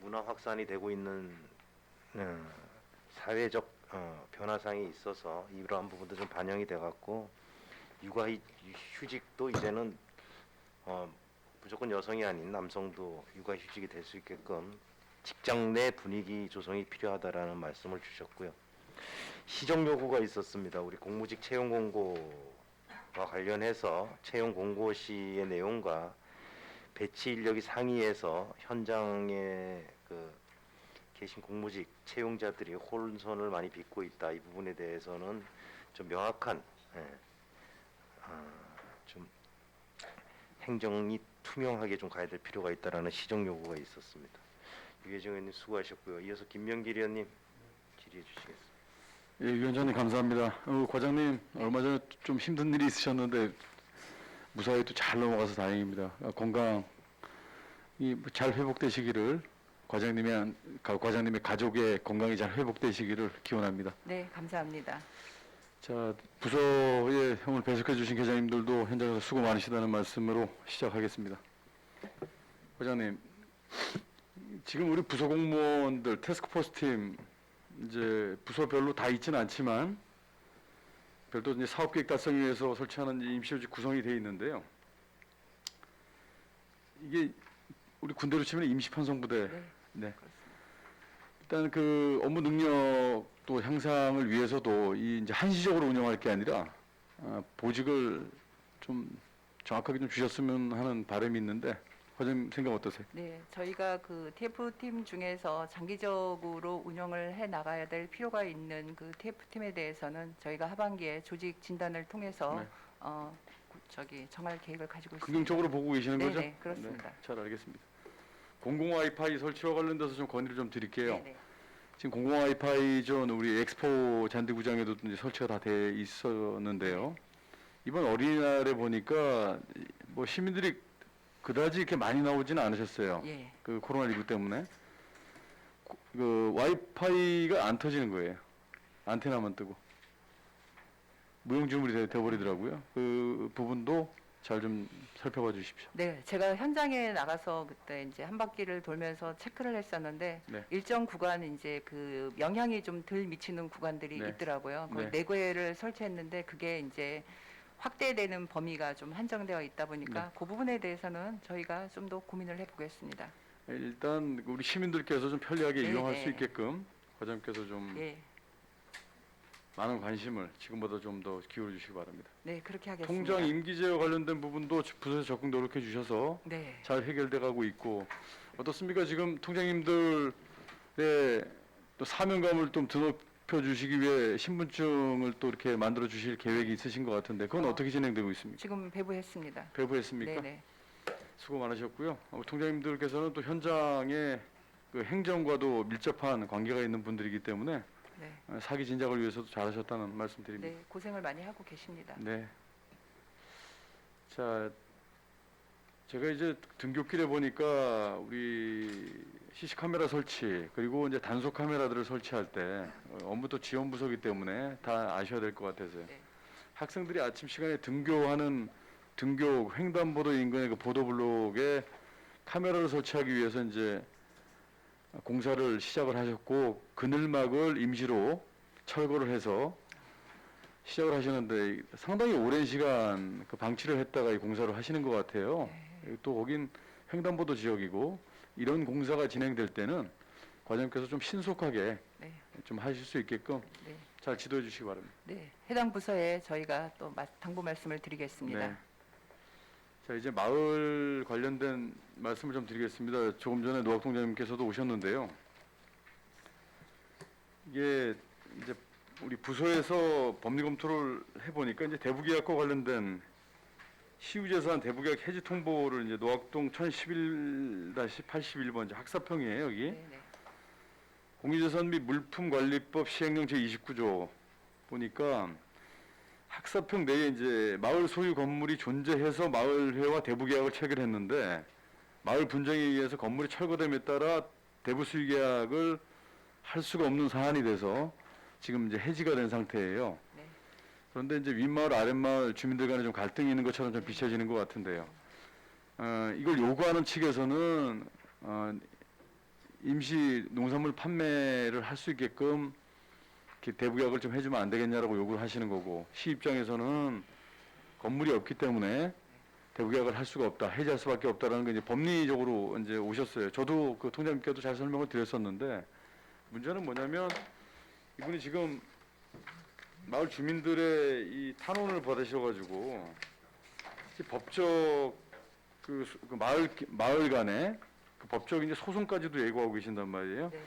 문화 확산이 되고 있는 사회적 변화상이 있어서 이러한 부분도 좀 반영이 돼갖고 육아휴직도 이제는 무조건 여성이 아닌 남성도 육아휴직이 될 수 있게끔 직장 내 분위기 조성이 필요하다라는 말씀을 주셨고요. 시정 요구가 있었습니다. 우리 공무직 채용 공고와 관련해서 채용 공고 시의 내용과 배치 인력이 상이해서 현장에 계신 공무직 채용자들이 혼선을 많이 빚고 있다. 이 부분에 대해서는 좀 명확한 좀 행정이 투명하게 좀 가야 될 필요가 있다라는 시정 요구가 있었습니다. 유해정 의원님 수고하셨고요. 이어서 김명길 의원님 질의해 주시겠습니다. 예, 위원장님 감사합니다. 과장님 얼마 전에 좀 힘든 일이 있으셨는데 무사히 또 잘 넘어가서 다행입니다. 건강이 잘 회복되시기를 과장님의 가족의 건강이 잘 회복되시기를 기원합니다. 네, 감사합니다. 자, 부서에 오늘 배석해 주신 계장님들도 현장에서 수고 많으시다는 말씀으로 시작하겠습니다. 과장님, 지금 우리 부서 공무원들 태스크포스 팀 이제 부서별로 다 있지는 않지만 별도 이제 사업계획 달성을 위해서 설치하는 임시조직 구성이 되어 있는데요. 이게 우리 군대로 치면 임시편성부대. 네. 일단 그 업무 능력도 향상을 위해서도 이 이제 한시적으로 운영할 게 아니라 보직을 좀 정확하게 좀 주셨으면 하는 바람이 있는데 과장님 생각 어떠세요? 네, 저희가 그 TF팀 중에서 장기적으로 운영을 해 나가야 될 필요가 있는 그 TF팀에 대해서는 저희가 하반기에 조직 진단을 통해서 네. 정할 계획을 가지고 있습니다. 긍정적으로 보고 계시는 거죠? 네, 그렇습니다. 네, 잘 알겠습니다. 공공 와이파이 설치와 관련돼서 좀 건의를 좀 드릴게요. 네, 네. 지금 공공 와이파이 존 우리 엑스포 잔디구장에도 이제 설치가 다 돼 있었는데요. 이번 어린이날에 보니까 뭐 시민들이 그다지 이렇게 많이 나오지는 않으셨어요. 예. 그 코로나19 때문에 그 와이파이가 안 터지는 거예요. 안테나만 뜨고 무용지물이 돼버리더라고요. 그 부분도 잘 좀 살펴봐 주십시오. 네, 제가 현장에 나가서 그때 이제 한 바퀴를 돌면서 체크를 했었는데 네. 일정 구간 이제 그 영향이 좀 덜 미치는 구간들이 네. 있더라고요. 네. 그 4개를 설치했는데 그게 이제 확대되는 범위가 좀 한정되어 있다 보니까 네. 그 부분에 대해서는 저희가 좀 더 고민을 해보겠습니다. 일단 우리 시민들께서 좀 편리하게 네, 이용할 네. 수 있게끔 과장님께서 좀 예, 많은 관심을 지금보다 좀 더 기울여 주시기 바랍니다. 네, 그렇게 하겠습니다. 통장 임기제와 관련된 부분도 부서에서 적극 노력해 주셔서 네. 잘 해결돼 가고 있고 어떻습니까? 지금 통장님들의 또 사명감을 좀 드높여 주시기 위해 신분증을 또 이렇게 만들어 주실 계획이 있으신 것 같은데 그건 어떻게 진행되고 있습니까? 지금 배부했습니다. 배부했습니까? 네네. 수고 많으셨고요. 통장님들께서는 또 현장에 그 행정과도 밀접한 관계가 있는 분들이기 때문에 네. 사기 진작을 위해서도 잘하셨다는 말씀드립니다. 네, 고생을 많이 하고 계십니다. 네. 자, 제가 이제 등굣길에 보니까 우리 CC 카메라 설치 그리고 이제 단속 카메라들을 설치할 때 업무 또 지원 부서기 때문에 다 아셔야 될 것 같아서요. 네. 학생들이 아침 시간에 등교 횡단보도 인근의 그 보도블록에 카메라를 설치하기 위해서 이제 공사를 시작을 하셨고 그늘막을 임시로 철거를 해서 시작을 하시는데 상당히 오랜 시간 그 방치를 했다가 이 공사를 하시는 것 같아요. 또 거긴 횡단보도 지역이고 이런 공사가 진행될 때는 과장님께서 좀 신속하게 네. 좀 하실 수 있게끔 네. 잘 지도해 주시기 바랍니다. 네. 해당 부서에 저희가 또 당부 말씀을 드리겠습니다. 네. 자 이제 마을 관련된 말씀을 좀 드리겠습니다. 조금 전에 노학 통장님께서도 오셨는데요. 이게 이제 우리 부서에서 법리 검토를 해보니까 이제 대부계약과 관련된 시유재산 대부계약 해지 통보를 이제 노학동 1011-81번 학사평이에요 여기. 네, 네. 공유재산 및 물품관리법 시행령 제29조 보니까 학사평 내에 이제 마을 소유 건물이 존재해서 마을회와 대부계약을 체결했는데 마을 분쟁에 의해서 건물이 철거됨에 따라 대부 수익 계약을 할 수가 없는 사안이 돼서 지금 이제 해지가 된 상태예요. 네. 그런데 이제 윗마을 아랫마을 주민들 간에 좀 갈등이 있는 것처럼 좀 비춰지는 것 같은데요. 이걸 요구하는 측에서는 임시 농산물 판매를 할 수 있게끔 이렇게 대부계약을 좀 해주면 안 되겠냐라고 요구를 하시는 거고 시 입장에서는 건물이 없기 때문에 대부계약을 할 수가 없다, 해지할 수밖에 없다라는 게 이제 법리적으로 이제 오셨어요. 저도 그 통장님께도 잘 설명을 드렸었는데 문제는 뭐냐면 이분이 지금 마을 주민들의 이 탄원을 받으셔가지고 법적 그 마을 간에 그 법적 이제 소송까지도 예고하고 계신단 말이에요. 네.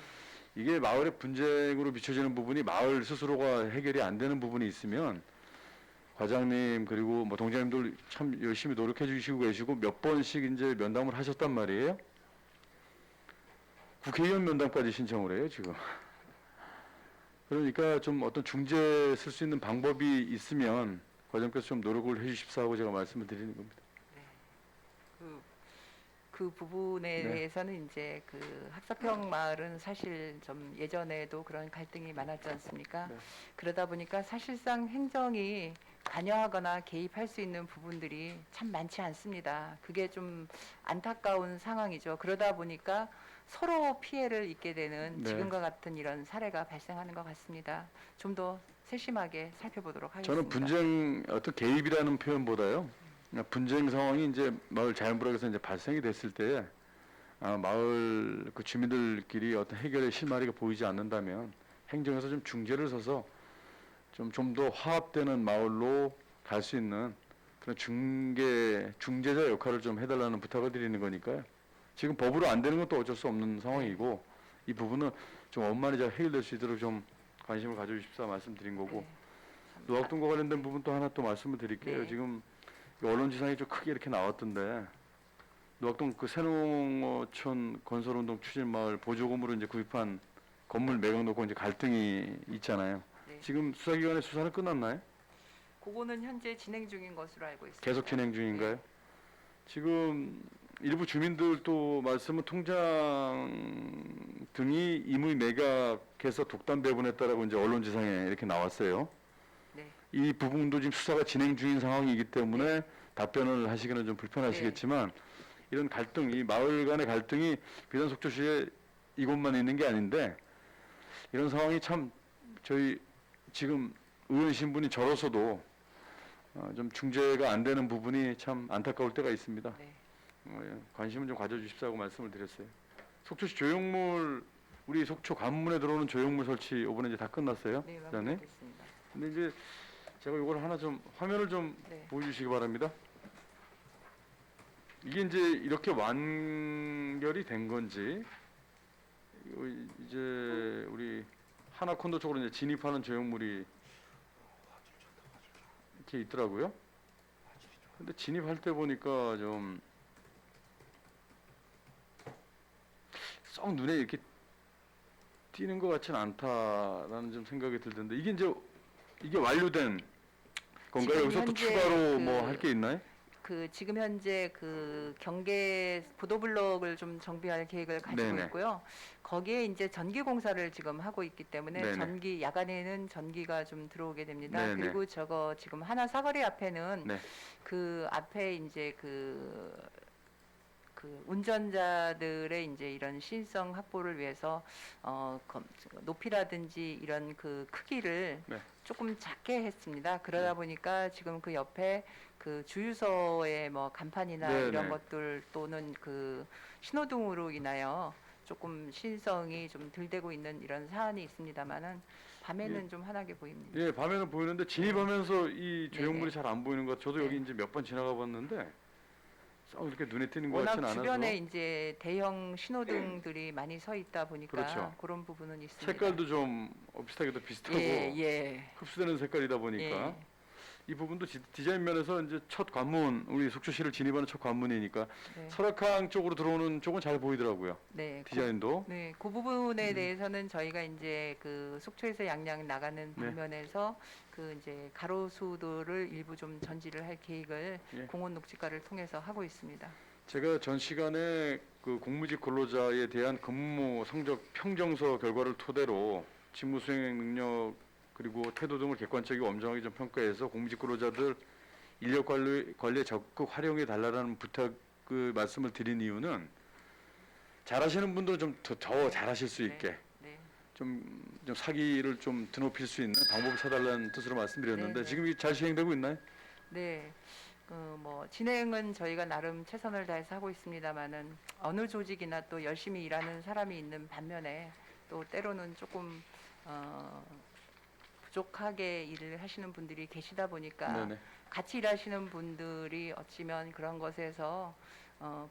이게 마을의 분쟁으로 비춰지는 부분이 마을 스스로가 해결이 안 되는 부분이 있으면 과장님 그리고 뭐 동장님들 참 열심히 노력해 주시고 계시고 몇 번씩 이제 면담을 하셨단 말이에요. 국회의원 면담까지 신청을 해요 지금. 그러니까 좀 어떤 중재 쓸 수 있는 방법이 있으면 과장님께서 좀 노력을 해주십사 하고 제가 말씀을 드리는 겁니다. 그 부분에 네. 대해서는 이제 그 학사평 마을은 사실 좀 예전에도 그런 갈등이 많았지 않습니까? 네. 그러다 보니까 사실상 행정이 관여하거나 개입할 수 있는 부분들이 참 많지 않습니다. 그게 좀 안타까운 상황이죠. 그러다 보니까 서로 피해를 입게 되는 네. 지금과 같은 이런 사례가 발생하는 것 같습니다. 좀 더 세심하게 살펴보도록 하겠습니다. 저는 분쟁 어떤 개입이라는 표현보다요. 분쟁 상황이 이제 마을 자연불락에서 이제 발생이 됐을 때 마을 그 주민들끼리 어떤 해결의 실마리가 보이지 않는다면 행정에서 좀 중재를 서서 좀 더 화합되는 마을로 갈 수 있는 그런 중재자 역할을 좀 해달라는 부탁을 드리는 거니까요. 지금 법으로 안 되는 건 또 어쩔 수 없는 상황이고 이 부분은 좀 원만히 잘 해결될 수 있도록 좀 관심을 가져주십사 말씀드린 거고 네. 노학동과 관련된 부분 또 하나 또 말씀을 드릴게요. 네. 지금 언론지상에 좀 크게 이렇게 나왔던데 노학동 그 새농어촌 건설운동 추진마을 보조금으로 이제 구입한 건물 매각 놓고 이제 갈등이 있잖아요. 네. 지금 수사기관의 수사는 끝났나요? 그거는 현재 진행 중인 것으로 알고 있습니다. 계속 진행 중인가요? 지금 일부 주민들도 말씀은 통장 등이 임의 매각해서 독단 배분했다라고 이제 언론지상에 이렇게 나왔어요. 네. 이 부분도 지금 수사가 진행 중인 상황이기 때문에 답변을 하시기는 좀 불편하시겠지만 이런 갈등, 이 마을 간의 갈등이 비단 속초시에 이곳만 있는 게 아닌데 이런 상황이 참 저희 지금 의원 신분이 저로서도 좀 중재가 안 되는 부분이 참 안타까울 때가 있습니다. 네. 관심을 좀 가져주십사고 말씀을 드렸어요. 속초시 조형물 우리 속초 관문에 들어오는 조형물 설치 이번에 이제 다 끝났어요. 네, 그다음에 마무리하겠습니다. 근데 이제 제가 이걸 하나 좀 화면을 좀 네. 보여주시기 바랍니다. 이게 이제 이렇게 완결이 된 건지 이제 우리 하나콘도 쪽으로 이제 진입하는 조형물이 이렇게 있더라고요. 근데 진입할 때 보니까 좀 썩 눈에 이렇게 띄는 것 같지는 않다라는 좀 생각이 들던데 이게 완료된 건가요? 지금 여기서 또 현재 추가로 뭐 할 게 있나요? 지금 현재 그 경계 보도블록을 좀 정비할 계획을 가지고 네네. 있고요. 거기에 이제 전기 공사를 지금 하고 있기 때문에 네네. 야간에는 전기가 좀 들어오게 됩니다. 네네. 그리고 저거 지금 하나 사거리 앞에는 네. 그 앞에 이제 그 운전자들의 이제 이런 신성 확보를 위해서 높이라든지 이런 그 크기를 네. 조금 작게 했습니다. 그러다 보니까 지금 그 옆에 그 주유소의 뭐 간판이나 네네. 이런 것들 또는 그 신호등으로 인하여 조금 신성이 좀 덜 되고 있는 이런 사안이 있습니다만은 밤에는 좀 환하게 보입니다. 예, 밤에는 보이는데 진입하면서 이 조형물이 네네. 잘 안 보이는 것. 저도 여기 네. 이제 몇 번 지나가 봤는데 썩 이렇게 눈에 띄는 것 워낙 같지는 않아서 주변에 이제 대형 신호등들이 많이 서 있다 보니까 그렇죠. 그런 부분은 있습니다. 색깔도 좀 비슷하게도 비슷하고 예. 흡수되는 색깔이다 보니까 예. 이 부분도 디자인 면에서 이제 첫 관문, 우리 속초시를 진입하는 첫 관문이니까 네. 설악항 쪽으로 들어오는 쪽은 잘 보이더라고요. 네. 디자인도. 그 부분에 대해서는 저희가 이제 그 속초에서 양양 나가는 네. 방면에서 그 이제 가로수도를 일부 좀 전지를 할 계획을 예. 공원 녹지과를 통해서 하고 있습니다. 제가 전 시간에 그 공무직 근로자에 대한 근무 성적 평정서 결과를 토대로 직무 수행 능력 그리고 태도 등을 객관적이고 엄정하게 좀 평가해서 공무직 근로자들 인력 관리에 적극 활용해 달라는 부탁 그 말씀을 드린 이유는 잘하시는 분들은 좀 더 잘하실 수 있게 네. 좀 사기를 좀 드높일 수 있는 방법을 찾아달라는 뜻으로 말씀드렸는데 네. 지금 이게 잘 시행되고 있나요? 네. 뭐 진행은 저희가 나름 최선을 다해서 하고 있습니다만은 어느 조직이나 또 열심히 일하는 사람이 있는 반면에 또 때로는 조금 부족하게 일을 하시는 분들이 계시다 보니까 네네. 같이 일하시는 분들이 어찌면 그런 것에서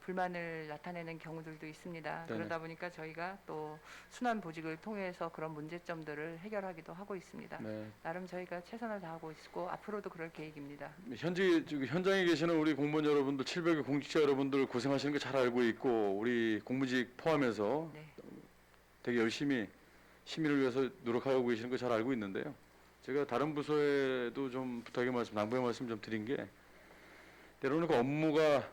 불만을 나타내는 경우들도 있습니다. 네네. 그러다 보니까 저희가 또 순환 보직을 통해서 그런 문제점들을 해결하기도 하고 있습니다. 네. 나름 저희가 최선을 다하고 있고 앞으로도 그럴 계획입니다. 현장에 계시는 우리 공무원 여러분들, 700의 공직자 여러분들 고생하시는 거 잘 알고 있고 우리 공무직 포함해서 네. 되게 열심히 시민을 위해서 노력하고 계시는 거 잘 알고 있는데요. 제가 다른 부서에도 좀 당부의 말씀 좀 드린 게 때로는 그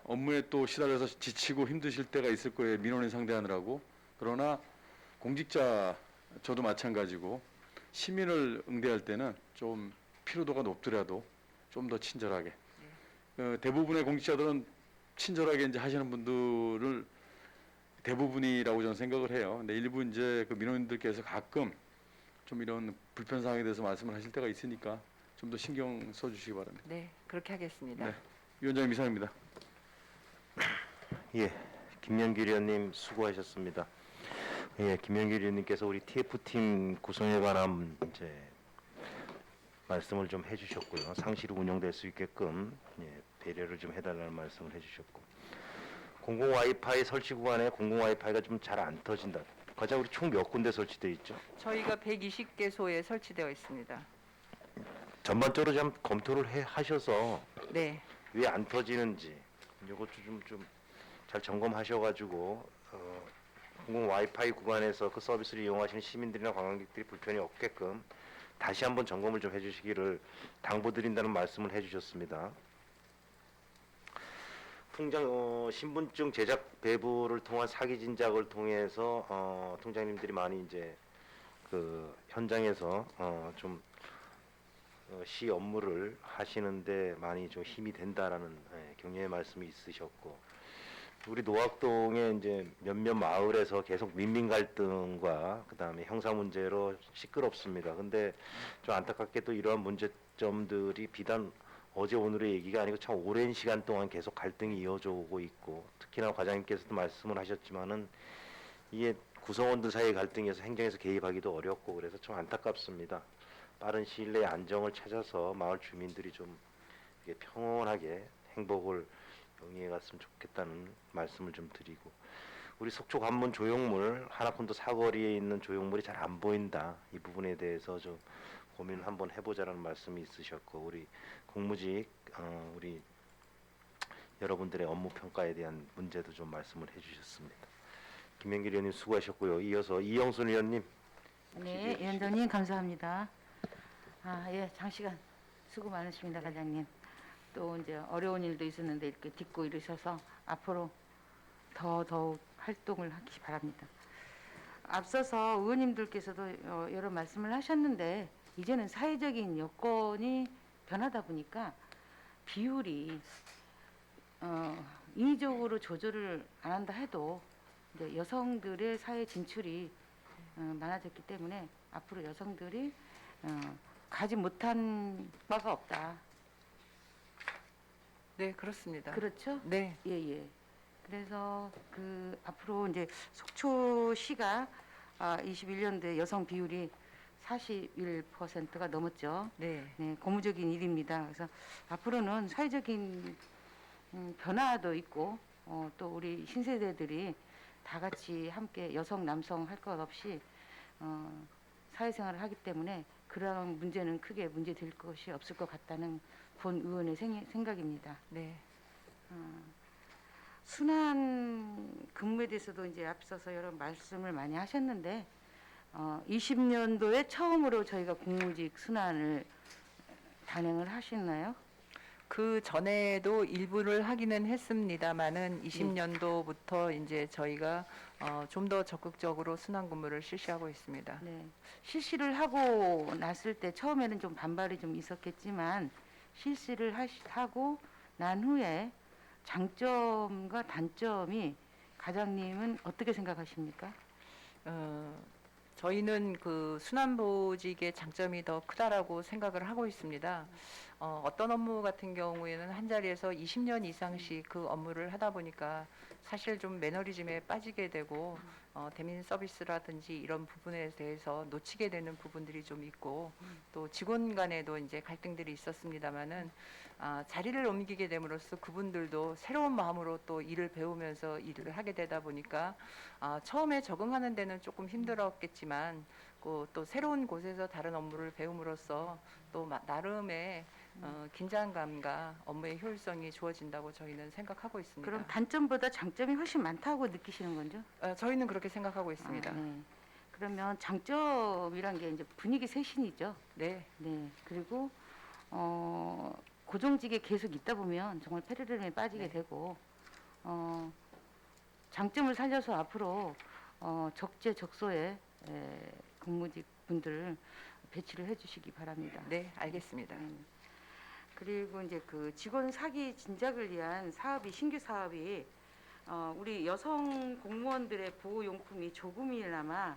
업무에 또 시달려서 지치고 힘드실 때가 있을 거예요. 민원인 상대하느라고. 그러나 공직자 저도 마찬가지고 시민을 응대할 때는 좀 피로도가 높더라도 좀 더 친절하게. 대부분의 공직자들은 친절하게 이제 하시는 분들을 대부분이라고 저는 생각을 해요. 근데 일부 이제 그 민원인들께서 가끔 좀 이런 불편 사항에 대해서 말씀을 하실 때가 있으니까 좀 더 신경 써주시기 바랍니다. 네, 그렇게 하겠습니다. 네. 위원장님 이상입니다. 예, 김영길 의원님 수고하셨습니다. 예, 김영길 의원님께서 우리 TF팀 구성에 관한 이제 말씀을 좀 해주셨고요. 상시로 운영될 수 있게끔 배려를 좀 해달라는 말씀을 해주셨고, 공공 와이파이 설치 구간에 공공 와이파이가 좀 잘 안 터진다. 과장 우리 총 몇 군데 설치되어 있죠? 저희가 120개소에 설치되어 있습니다. 전반적으로 좀 검토를 하셔서 네, 왜 안 터지는지 이것도 좀 잘 점검하셔가지고 공공 와이파이 구간에서 그 서비스를 이용하시는 시민들이나 관광객들이 불편이 없게끔 다시 한번 점검을 좀 해주시기를 당부드린다는 말씀을 해주셨습니다. 통장 신분증 제작 배부를 통한 사기 진작을 통해서 통장님들이 많이 이제 그 현장에서 좀 시 업무를 하시는데 많이 좀 힘이 된다라는 격려의 말씀이 있으셨고, 우리 노학동의 이제 몇몇 마을에서 계속 민민 갈등과 그다음에 형사 문제로 시끄럽습니다. 근데 좀 안타깝게도 이러한 문제점들이 비단 어제 오늘의 얘기가 아니고 참 오랜 시간 동안 계속 갈등이 이어져 오고 있고, 특히나 과장님께서도 말씀을 하셨지만은 이게 구성원들 사이의 갈등에서 행정에서 개입하기도 어렵고 그래서 좀 안타깝습니다. 빠른 시일 내에 안정을 찾아서 마을 주민들이 좀 이렇게 평온하게 행복을 영위해 갔으면 좋겠다는 말씀을 좀 드리고, 우리 속초 관문 조형물 하나콘도 사거리에 있는 조형물이 잘 안 보인다, 이 부분에 대해서 좀 고민을 한번 해보자라는 말씀이 있으셨고, 우리 공무직 우리 여러분들의 업무 평가에 대한 문제도 좀 말씀을 해주셨습니다. 김명길 의원님 수고하셨고요. 이어서 이영순 의원님. 네, 위원장님 감사합니다. 예, 장시간 수고 많으십니다, 과장님. 또 이제 어려운 일도 있었는데 이렇게 딛고 이르셔서 앞으로 더더욱 활동을 하기 바랍니다. 앞서서 의원님들께서도 여러 말씀을 하셨는데 이제는 사회적인 여건이 변하다 보니까 비율이 인위적으로 조절을 안 한다 해도 이제 여성들의 사회 진출이 많아졌기 때문에 앞으로 여성들이 가지 못한 바가 없다. 네, 그렇습니다. 그렇죠? 네. 예. 그래서 그 앞으로 이제 속초시가 21년도에 여성 비율이 41%가 넘었죠. 네. 네, 고무적인 일입니다. 그래서 앞으로는 사회적인 변화도 있고 또 우리 신세대들이 다 같이 함께 여성, 남성 할 것 없이 사회생활을 하기 때문에 그런 문제는 크게 문제될 것이 없을 것 같다는 본 의원의 생각입니다. 네. 순환 근무에 대해서도 이제 앞서서 여러 말씀을 많이 하셨는데 20년도에 처음으로 저희가 공무직 순환을 단행을 하셨나요? 그 전에도 일부를 하기는 했습니다만은 20년도부터 이제 저희가 좀 더 적극적으로 순환 근무를 실시하고 있습니다. 네. 실시를 하고 났을 때 처음에는 좀 반발이 좀 있었겠지만 실시를 하고 난 후에 장점과 단점이 과장님은 어떻게 생각하십니까? 저희는 그 순환보직의 장점이 더 크다라고 생각을 하고 있습니다. 어떤 업무 같은 경우에는 한 자리에서 20년 이상씩 그 업무를 하다 보니까 사실 좀 매너리즘에 빠지게 되고 대민 서비스라든지 이런 부분에 대해서 놓치게 되는 부분들이 좀 있고 또 직원 간에도 이제 갈등들이 있었습니다만은 자리를 옮기게 됨으로써 그분들도 새로운 마음으로 또 일을 배우면서 일을 하게 되다 보니까 처음에 적응하는 데는 조금 힘들었겠지만 또 새로운 곳에서 다른 업무를 배움으로써 또 나름의 긴장감과 업무의 효율성이 좋아진다고 저희는 생각하고 있습니다. 그럼 단점보다 장점이 훨씬 많다고 느끼시는 거죠? 저희는 그렇게 생각하고 있습니다. 네. 그러면 장점이란 게 이제 분위기 쇄신이죠. 네. 네. 그리고 고정직에 계속 있다 보면 정말 페르르에 빠지게 네. 되고 장점을 살려서 앞으로 적재적소에 근무직 분들 배치를 해주시기 바랍니다. 네, 알겠습니다. 그리고 이제 그 직원 사기 진작을 위한 사업이 신규 사업이 우리 여성 공무원들의 보호용품이 조금이나마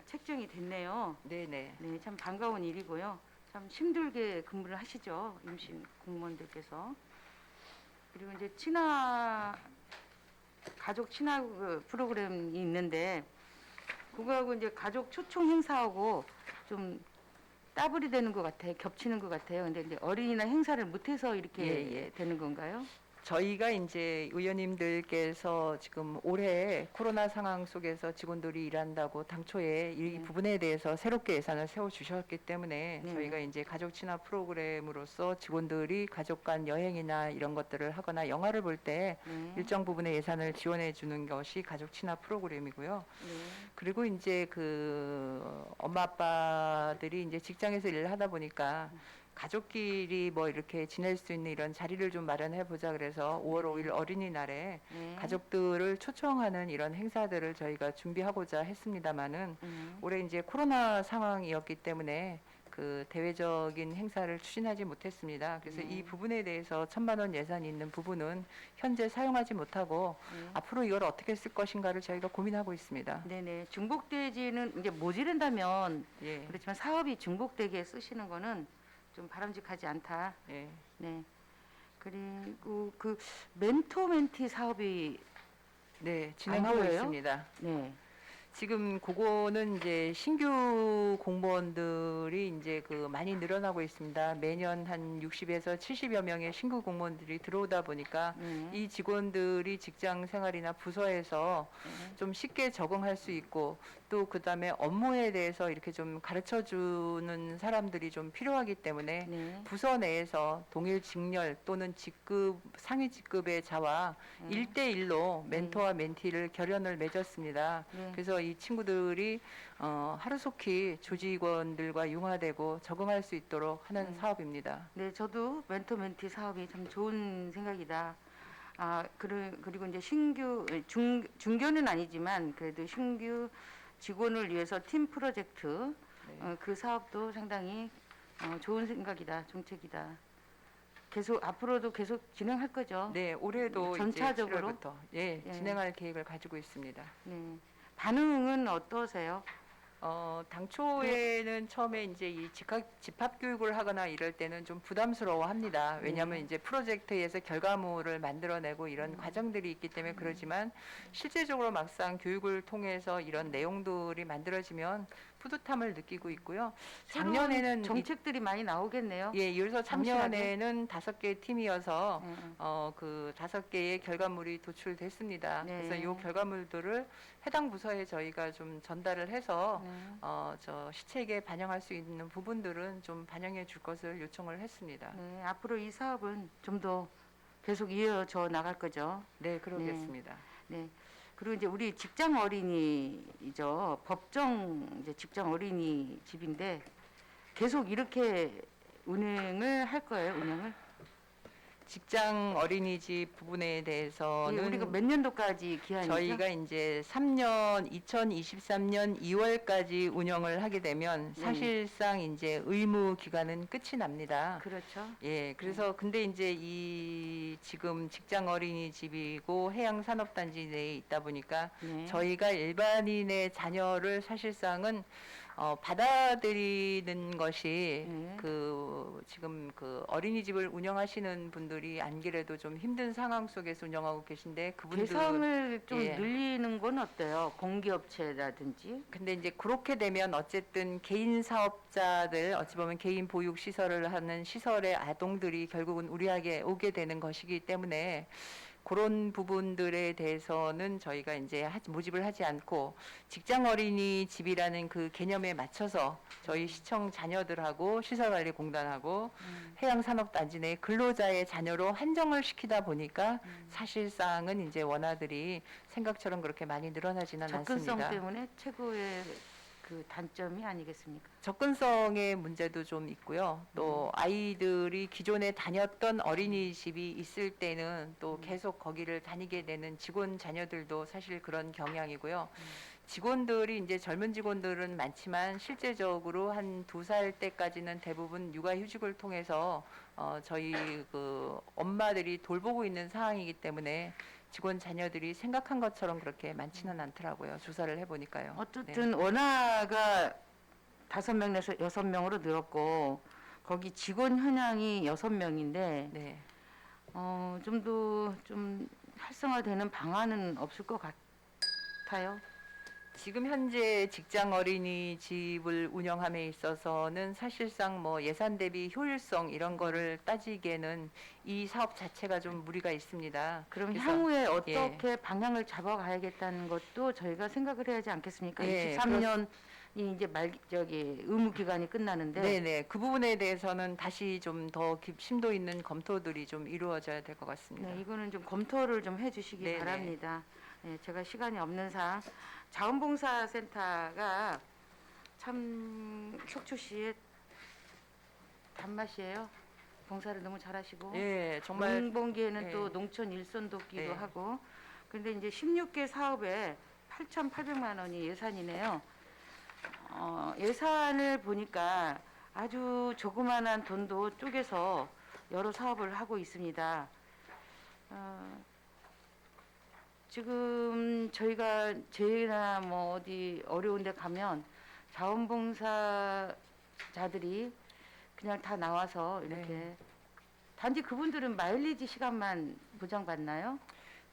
책정이 됐네요. 네네. 네, 참 반가운 일이고요. 참 힘들게 근무를 하시죠, 임신 공무원들께서. 그리고 이제 가족 친화 그 프로그램이 있는데 그거하고 이제 가족 초청 행사하고 좀 따블이 되는 것 같아요. 겹치는 것 같아요. 근데 이제 어린이나 행사를 못해서 이렇게 예. 되는 건가요? 저희가 이제 의원님들께서 지금 올해 코로나 상황 속에서 직원들이 일한다고 당초에 이 네. 부분에 대해서 새롭게 예산을 세워 주셨기 때문에 네. 저희가 이제 가족 친화 프로그램으로서 직원들이 가족 간 여행이나 이런 것들을 하거나 영화를 볼 때 네. 일정 부분의 예산을 지원해 주는 것이 가족 친화 프로그램이고요. 네. 그리고 이제 그 엄마 아빠들이 이제 직장에서 일을 하다 보니까 가족끼리 뭐 이렇게 지낼 수 있는 이런 자리를 좀 마련해 보자 그래서 5월 5일 어린이날에 네. 가족들을 초청하는 이런 행사들을 저희가 준비하고자 했습니다마는 네. 올해 이제 코로나 상황이었기 때문에 그 대외적인 행사를 추진하지 못했습니다. 그래서 이 부분에 대해서 1,000만 원 예산이 있는 부분은 현재 사용하지 못하고 네. 앞으로 이걸 어떻게 쓸 것인가를 저희가 고민하고 있습니다. 네네. 중복되지는 이제 모자른다면 예, 그렇지만 사업이 중복되게 쓰시는 거는 좀 바람직하지 않다. 예. 네. 그리고 그 멘토 멘티 사업이 네, 진행하고 보여요? 있습니다. 네. 지금 그거는 이제 신규 공무원들이 이제 그 많이 늘어나고 있습니다. 매년 한 60에서 70여 명의 신규 공무원들이 들어오다 보니까 네. 이 직원들이 직장 생활이나 부서에서 네. 좀 쉽게 적응할 수 있고 또 그다음에 업무에 대해서 이렇게 좀 가르쳐 주는 사람들이 좀 필요하기 때문에 네. 부서 내에서 동일 직렬 또는 직급 상위 직급의 자와 네. 1대1로 멘토와 멘티를 결연을 맺었습니다. 네. 그래서 이 친구들이 하루속히 조직원들과 융화되고 적응할 수 있도록 하는 사업입니다. 네, 저도 멘토 멘티 사업이 참 좋은 생각이다. 그리고 이제 중견은 아니지만 그래도 신규 직원을 위해서 팀 프로젝트 네. 그 사업도 상당히 좋은 생각이다, 정책이다. 계속 앞으로도 계속 진행할 거죠. 네, 올해도 전차적으로? 이제 7월부터 예, 예. 진행할 계획을 가지고 있습니다. 네. 반응은 어떠세요? 당초에는 처음에 이제 이 집합 교육을 하거나 이럴 때는 좀 부담스러워합니다. 왜냐하면 네. 이제 프로젝트에서 결과물을 만들어내고 이런 과정들이 있기 때문에 그러지만 실제적으로 막상 교육을 통해서 이런 내용들이 만들어지면 뿌듯함을 느끼고 있고요. 작년에는 정책들이 많이 나오겠네요. 예, 그래서 성실하게? 작년에는 5개 팀이어서 네. 그 5개의 결과물이 도출됐습니다. 네. 그래서 이 결과물들을 해당 부서에 저희가 좀 전달을 해서 네. 저 시책에 반영할 수 있는 부분들은 좀 반영해 줄 것을 요청을 했습니다. 네, 앞으로 이 사업은 좀 더 계속 이어져 나갈 거죠. 네, 그러겠습니다. 네. 그리고 이제 우리 직장 어린이죠. 법정 이제 직장 어린이 집인데 계속 이렇게 운행을 할 거예요. 운영을. 직장 어린이집 부분에 예, 대해서는 우리가 몇 년도까지 기한이죠? 저희가 이제 3년 2023년 2월까지 운영을 하게 되면 네. 사실상 이제 의무 기간은 끝이 납니다. 그렇죠. 예, 그래서 근데 이제 이 지금 직장 어린이집이고 해양산업단지 내에 있다 보니까 네. 저희가 일반인의 자녀를 사실상은 받아들이는 것이 네. 그 지금 그 어린이집을 운영하시는 분들이 안 그래도 좀 힘든 상황 속에서 운영하고 계신데 그분들 대상을 좀 예. 늘리는 건 어때요? 공기업체라든지. 근데 이제 그렇게 되면 어쨌든 개인 사업자들 어찌 보면 개인 보육 시설을 하는 시설의 아동들이 결국은 우리에게 오게 되는 것이기 때문에 그런 부분들에 대해서는 저희가 이제 모집을 하지 않고 직장 어린이집이라는 그 개념에 맞춰서 저희 시청 자녀들하고 시설관리공단하고 해양산업단지 내 근로자의 자녀로 한정을 시키다 보니까 사실상은 이제 원화들이 생각처럼 그렇게 많이 늘어나지는 접근성 않습니다. 때문에 최고의 그 단점이 아니겠습니까? 접근성의 문제도 좀 있고요. 또 아이들이 기존에 다녔던 어린이집이 있을 때는 또 계속 거기를 다니게 되는 직원 자녀들도 사실 그런 경향이고요. 직원들이 이제 젊은 직원들은 많지만 실제적으로 한 2살 때까지는 대부분 육아휴직을 통해서 저희 그 엄마들이 돌보고 있는 상황이기 때문에 직원 자녀들이 생각한 것처럼 그렇게 많지는 않더라고요. 조사를 해보니까요. 어쨌든 원화가 5명에서 6명으로 늘었고 거기 직원 현황이 6명인데 네. 좀 더 좀 활성화되는 방안은 없을 것 같아요. 지금 현재 직장 어린이집을 운영함에 있어서는 사실상 뭐 예산 대비 효율성 이런 거를 따지기에는 이 사업 자체가 좀 무리가 있습니다. 그럼 그래서 향후에 어떻게 방향을 잡아가야겠다는 것도 저희가 생각을 해야지 않겠습니까? 예, 23년이 이제 의무 기간이 끝나는데 네네 그 부분에 대해서는 다시 좀 더 심도 있는 검토들이 좀 이루어져야 될 것 같습니다. 네, 이거는 좀 검토를 좀 해주시기 네네. 바랍니다. 네, 제가 시간이 없는 상 자원봉사센터가 참 속초시의 단맛이에요. 봉사를 너무 잘하시고 예, 정말 농번기에는 예. 또 농촌 일손 돕기도 예. 하고 근데 이제 16개 사업에 8,800만 원이 예산이네요. 예산을 보니까 아주 조그만한 돈도 쪼개서 여러 사업을 하고 있습니다. 지금 저희나 뭐 어디 어려운 데 가면 자원봉사자들이 그냥 다 나와서 이렇게 네. 단지 그분들은 마일리지 시간만 보장받나요?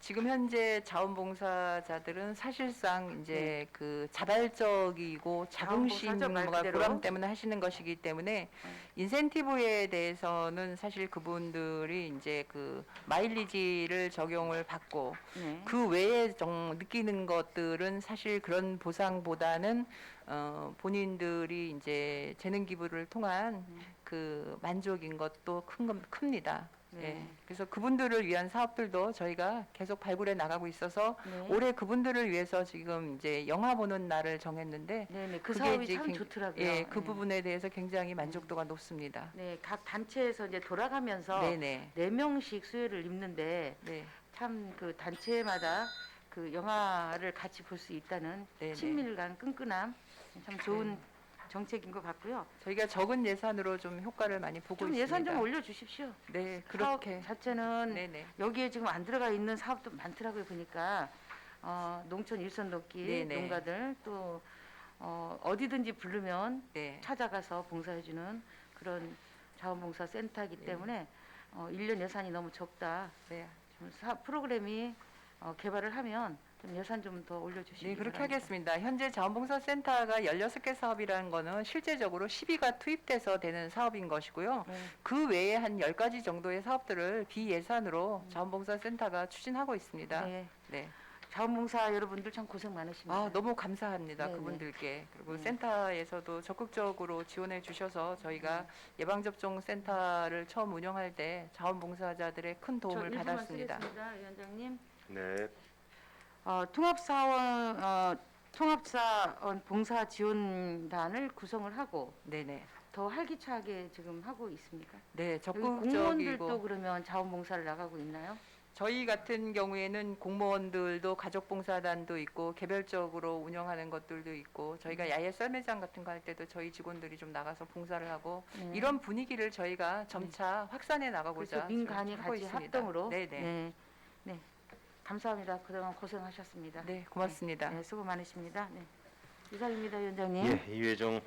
지금 현재 자원봉사자들은 사실상 이제 그 자발적이고 자원봉사죠, 말 자긍심과 그대로. 보람 때문에 하시는 것이기 때문에 인센티브에 대해서는 사실 그분들이 이제 그 마일리지를 적용을 받고 네. 그 외에 느끼는 것들은 사실 그런 보상보다는 본인들이 이제 재능 기부를 통한 그 만족인 것도 큽니다. 네. 예. 그래서 그분들을 위한 사업들도 저희가 계속 발굴해 나가고 있어서 네. 올해 그분들을 위해서 지금 이제 영화 보는 날을 정했는데 네네. 그 그게 사업이 이제 참 좋더라고요. 예, 그 네. 부분에 대해서 굉장히 만족도가 높습니다. 네, 각 단체에서 이제 돌아가면서 네네. 4명씩 수혜를 입는데 네. 참 그 단체마다 그 영화를 같이 볼 수 있다는 네네. 친밀감, 끈끈함 참 좋은 정책인 것 같고요. 저희가 적은 예산으로 좀 효과를 많이 보고 좀 있습니다. 예산 좀 올려주십시오. 네, 사업 그렇게. 자체는 네네. 여기에 지금 안 들어가 있는 사업도 많더라고요. 보니까 농촌 일선 돕기 네네. 농가들 또 어디든지 부르면 네. 찾아가서 봉사해주는 그런 자원봉사 센터이기 네. 때문에 1년 예산이 너무 적다. 네. 좀 프로그램이 개발을 하면 좀 예산 좀 더 올려주시기 네, 그렇게 바랍니다. 하겠습니다. 현재 자원봉사센터가 16개 사업이라는 거는 실제적으로 12가 투입돼서 되는 사업인 것이고요. 네. 그 외에 한 10가지 정도의 사업들을 비예산으로 자원봉사센터가 추진하고 있습니다. 네. 네. 자원봉사 여러분들 참 고생 많으십니다. 아, 너무 감사합니다. 네네. 그분들께. 그리고 네. 센터에서도 적극적으로 지원해 주셔서 저희가 예방접종 센터를 처음 운영할 때 자원봉사자들의 큰 저 도움을 1분만 받았습니다. 쓰겠습니다, 위원장님. 네. 통합사원 봉사 지원단을 구성을 하고 네네. 더 활기차게 지금 하고 있습니까? 네, 여기 공무원들도 적극적이고 그러면 자원봉사를 나가고 있나요? 저희 같은 경우에는 공무원들도 가족봉사단도 있고 개별적으로 운영하는 것들도 있고 저희가 야외 썰매장 같은 거 할 때도 저희 직원들이 좀 나가서 봉사를 하고 네. 이런 분위기를 저희가 점차 확산해 나가고자 그래서 민간이 지금 하고 같이 있습니다. 합동으로 네네. 네. 네. 감사합니다. 그동안 고생하셨습니다. 네, 고맙습니다. 네, 수고 많으십니다. 네. 이상입니다, 위원장님. 예, 이회정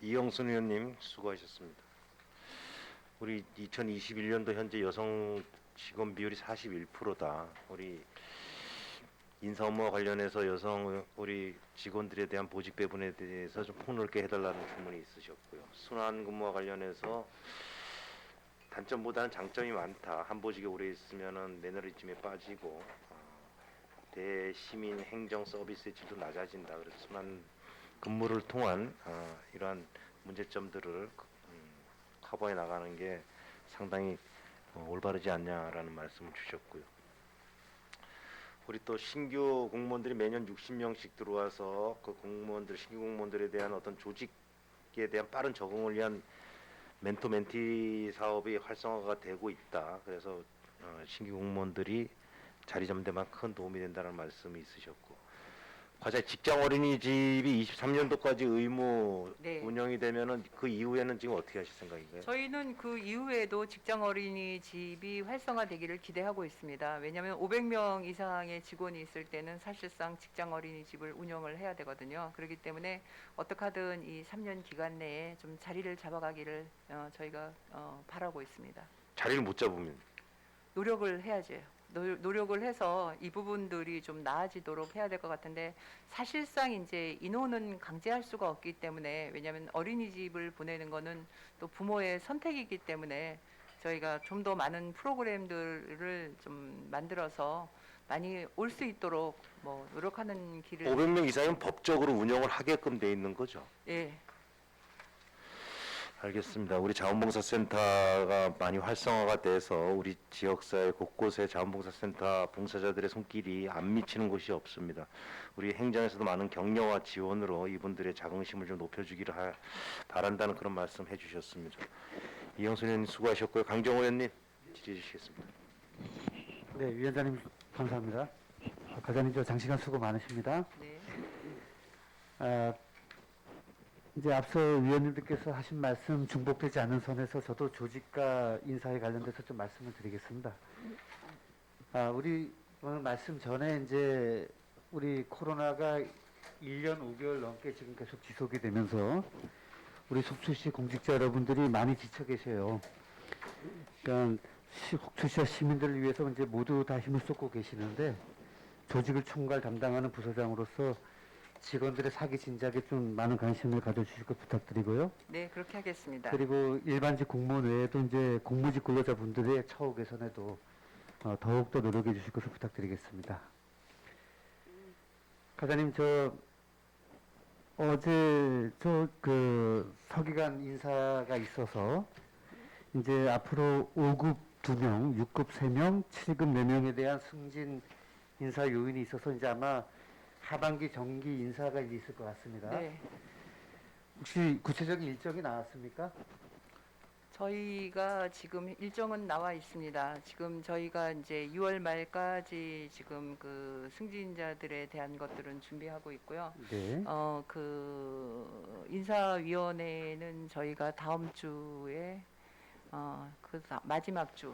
이영순 의원님 수고하셨습니다. 우리 2021년도 현재 여성 직원 비율이 41%다. 우리 인사 업무와 관련해서 여성 우리 직원들에 대한 보직 배분에 대해서 좀 폭넓게 해달라는 주문이 있으셨고요. 순환 근무와 관련해서 단점보다는 장점이 많다. 한 보직에 오래 있으면은 매너리즘에 빠지고 대시민 행정 서비스의 질도 낮아진다. 그래서 순환 근무를 통한 이러한 문제점들을 커버해 나가는 게 상당히 올바르지 않냐라는 말씀을 주셨고요. 우리 또 신규 공무원들이 매년 60명씩 들어와서 그 공무원들 신규 공무원들에 대한 어떤 조직에 대한 빠른 적응을 위한 멘토 멘티 사업이 활성화가 되고 있다. 그래서 신규 공무원들이 자리 잡는 데만 큰 도움이 된다는 말씀이 있으셨고, 과자 직장 어린이집이 23년도까지 의무 네. 운영이 되면은 그 이후에는 지금 어떻게 하실 생각인가요? 저희는 그 이후에도 직장 어린이집이 활성화되기를 기대하고 있습니다. 왜냐하면 500명 이상의 직원이 있을 때는 사실상 직장 어린이집을 운영을 해야 되거든요. 그렇기 때문에 어떻게 하든 이 3년 기간 내에 좀 자리를 잡아가기를 저희가 바라고 있습니다. 자리를 못 잡으면 노력을 해야죠. 노력을 해서 이 부분들이 좀 나아지도록 해야 될 것 같은데 사실상 이제 인원은 강제할 수가 없기 때문에 왜냐하면 어린이집을 보내는 거는 또 부모의 선택이기 때문에 저희가 좀 더 많은 프로그램들을 좀 만들어서 많이 올 수 있도록 뭐 노력하는 길을 500명 이상은 법적으로 운영을 하게끔 돼 있는 거죠. 예. 알겠습니다. 우리 자원봉사센터가 많이 활성화가 돼서 우리 지역사회 곳곳에 자원봉사센터 봉사자들의 손길이 안 미치는 곳이 없습니다. 우리 행정에서도 많은 격려와 지원으로 이분들의 자긍심을 좀 높여주기를 바란다는 그런 말씀 해주셨습니다. 이영순 의원님 수고하셨고요. 강정호 의원님 질의해 주시겠습니다. 네, 위원장님 감사합니다. 과장님 저 장시간 수고 많으십니다. 네. 이제 앞서 위원님들께서 하신 말씀 중복되지 않는 선에서 저도 조직과 인사에 관련돼서 좀 말씀을 드리겠습니다. 우리 오늘 말씀 전에 이제 우리 코로나가 1년 5개월 넘게 지금 계속 지속이 되면서 우리 속초시 공직자 여러분들이 많이 지쳐 계셔요. 그러니까 혹투시와 시민들을 위해서 이제 모두 다 힘을 쏟고 계시는데 조직을 총괄 담당하는 부서장으로서 직원들의 사기 진작에 좀 많은 관심을 가져주실 것 부탁드리고요. 네, 그렇게 하겠습니다. 그리고 일반직 공무원 외에도 이제 공무직 근로자분들의 처우 개선에도 더욱더 노력해 주실 것을 부탁드리겠습니다. 과장님, 어제 그 서기관 인사가 있어서 이제 앞으로 5급 2명, 6급 3명, 7급 4명에 대한 승진 인사 요인이 있어서 이제 아마 하반기 정기 인사가 이제 있을 것 같습니다. 네, 혹시 구체적인 일정이 나왔습니까? 저희가 지금 일정은 나와 있습니다. 지금 저희가 이제 6월 말까지 지금 그 승진자들에 대한 것들은 준비하고 있고요. 네. 그 인사위원회는 저희가 다음 주에 마지막 주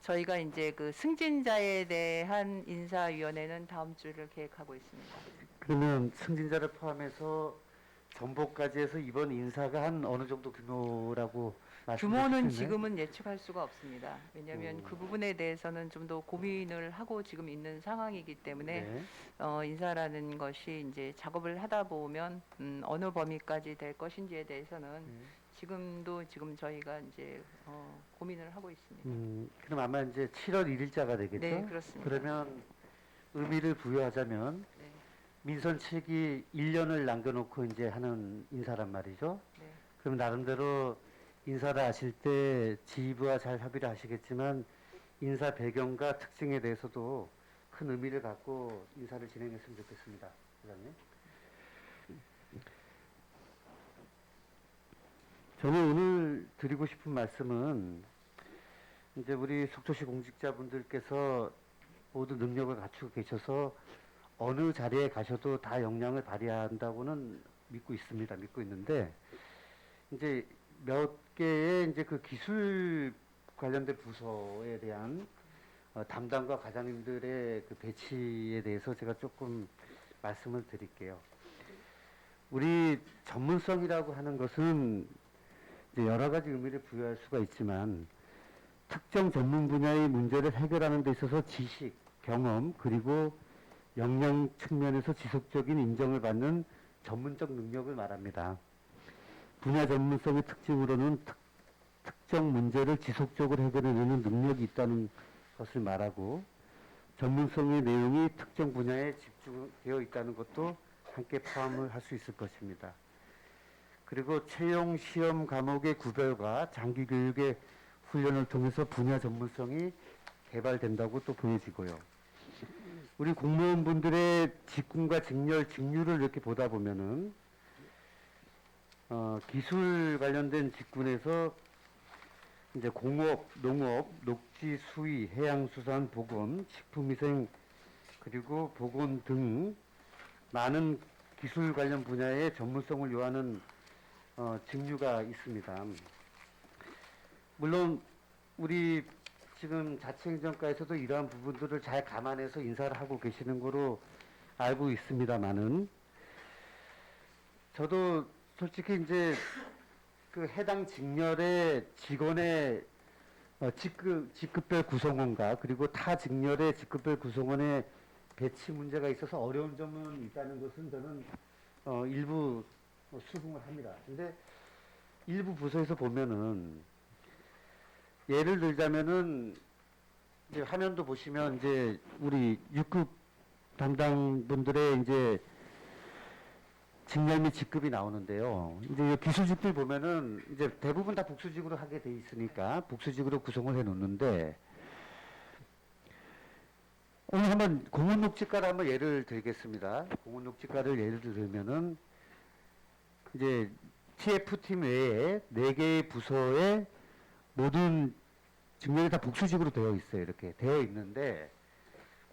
저희가 이제 그 승진자에 대한 인사위원회는 다음 주를 계획하고 있습니다. 그러면 승진자를 포함해서 전복까지 해서 이번 인사가 한 어느 정도 규모라고 말씀하실 규모는 수 있나요? 지금은 예측할 수가 없습니다. 왜냐하면 그 부분에 대해서는 좀 더 고민을 하고 지금 있는 상황이기 때문에 네. 인사라는 것이 이제 작업을 하다 보면 어느 범위까지 될 것인지에 대해서는 지금 저희가 이제 고민을 하고 있습니다. 그럼 아마 이제 7월 1일자가 되겠죠? 네, 그렇습니다. 그러면 의미를 부여하자면 네, 민선 7기 1년을 남겨놓고 이제 하는 인사란 말이죠. 네. 그럼 나름대로 인사를 하실 때 지휘부와 잘 협의를 하시겠지만 인사 배경과 특징에 대해서도 큰 의미를 갖고 인사를 진행했으면 좋겠습니다. 부장님. 저는 오늘 드리고 싶은 말씀은 이제 우리 속초시 공직자분들께서 모두 능력을 갖추고 계셔서 어느 자리에 가셔도 다 역량을 발휘한다고는 믿고 있습니다. 믿고 있는데 이제 몇 개의 이제 그 기술 관련된 부서에 대한 담당과 과장님들의 그 배치에 대해서 제가 조금 말씀을 드릴게요. 우리 전문성이라고 하는 것은 이제 여러 가지 의미를 부여할 수가 있지만 특정 전문 분야의 문제를 해결하는 데 있어서 지식, 경험, 그리고 역량 측면에서 지속적인 인정을 받는 전문적 능력을 말합니다. 분야 전문성의 특징으로는 특정 문제를 지속적으로 해결해내는 능력이 있다는 것을 말하고 전문성의 내용이 특정 분야에 집중되어 있다는 것도 함께 포함을 할 수 있을 것입니다. 그리고 채용 시험 과목의 구별과 장기 교육의 훈련을 통해서 분야 전문성이 개발된다고 또 보여지고요. 우리 공무원분들의 직군과 직렬, 직률을 이렇게 보다 보면은 기술 관련된 직군에서 이제 공업, 농업, 녹지, 수의, 해양수산, 보건, 식품위생 그리고 보건 등 많은 기술 관련 분야의 전문성을 요하는 직류가 있습니다. 물론 우리 지금 자치행정과에서도 이러한 부분들을 잘 감안해서 인사를 하고 계시는 거로 알고 있습니다만은 저도 솔직히 이제 그 해당 직렬의 직원의 직급별 구성원과 그리고 타 직렬의 직급별 구성원의 배치 문제가 있어서 어려운 점은 있다는 것은 저는 일부 수긍을 합니다. 근데 일부 부서에서 보면은 예를 들자면은 이제 화면도 보시면 이제 우리 6급 담당 분들의 이제 직렬 및 직급이 나오는데요. 이제 기술직들 보면은 이제 대부분 다 복수직으로 하게 돼 있으니까 복수직으로 구성을 해 놓는데 오늘 한번 공원녹지과를 한번 예를 들겠습니다. 공원녹지과를 예를 들면은 이제 TF팀 외에 4개의 부서의 모든 직렬이 다 복수직으로 되어 있어요. 이렇게 되어 있는데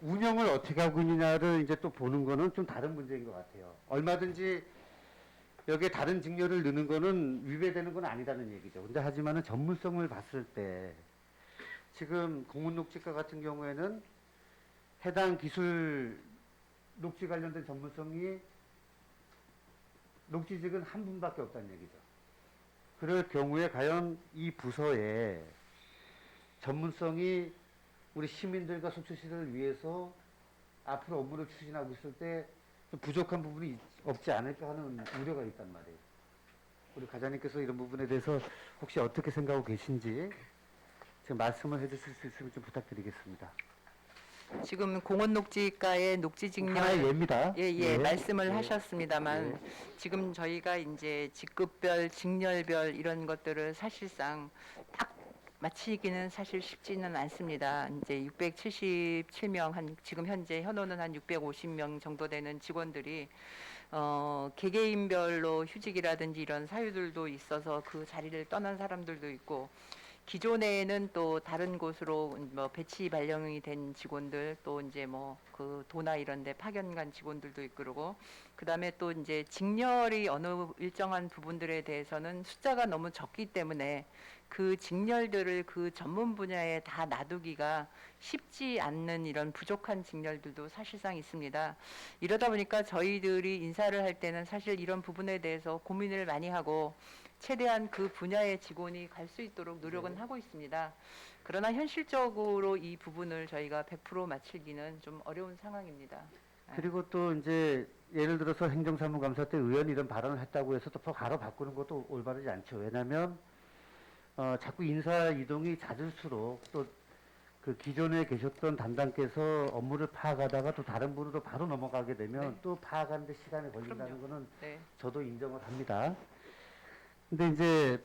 운영을 어떻게 하고 있느냐를 이제 또 보는 거는 좀 다른 문제인 것 같아요. 얼마든지 여기에 다른 직렬을 넣는 거는 위배되는 건 아니다는 얘기죠. 근데 하지만은 전문성을 봤을 때 지금 공문녹지과 같은 경우에는 해당 기술 녹지 관련된 전문성이 녹지직은 한 분밖에 없다는 얘기죠. 그럴 경우에 과연 이 부서에 전문성이 우리 시민들과 속초시를 위해서 앞으로 업무를 추진하고 있을 때 좀 부족한 부분이 없지 않을까 하는 우려가 있단 말이에요. 우리 과장님께서 이런 부분에 대해서 혹시 어떻게 생각하고 계신지 지금 말씀을 해주실 수 있으면 좀 부탁드리겠습니다. 지금 공원 녹지가의 녹지 직렬 하나의 예입니다. 예, 말씀을 예. 하셨습니다만 지금 저희가 이제 직급별, 직렬별 이런 것들을 사실상 딱 마치기는 사실 쉽지는 않습니다. 이제 677명 지금 현재 현호는 한 650명 정도 되는 직원들이 개개인별로 휴직이라든지 이런 사유들도 있어서 그 자리를 떠난 사람들도 있고 기존에는 또 다른 곳으로 뭐 배치 발령이 된 직원들 또 이제 뭐 그 도나 이런 데 파견 간 직원들도 있고 그러고 그다음에 또 이제 직렬이 어느 일정한 부분들에 대해서는 숫자가 너무 적기 때문에 그 직렬들을 그 전문 분야에 다 놔두기가 쉽지 않는 이런 부족한 직렬들도 사실상 있습니다. 이러다 보니까 저희들이 인사를 할 때는 사실 이런 부분에 대해서 고민을 많이 하고 최대한 그 분야의 직원이 갈 수 있도록 노력은 하고 있습니다. 그러나 현실적으로 이 부분을 저희가 100% 맞추기는 좀 어려운 상황입니다. 그리고 또 이제 예를 들어서 행정사무감사 때 의원이 이런 발언을 했다고 해서 또 바로 바꾸는 것도 올바르지 않죠. 왜냐하면 자꾸 인사 이동이 잦을수록 또 그 기존에 계셨던 담당께서 업무를 파악하다가 또 다른 분으로 바로 넘어가게 되면 네. 또 파악하는데 시간이 걸린다는 그럼요. 거는 네. 저도 인정을 합니다. 근데 이제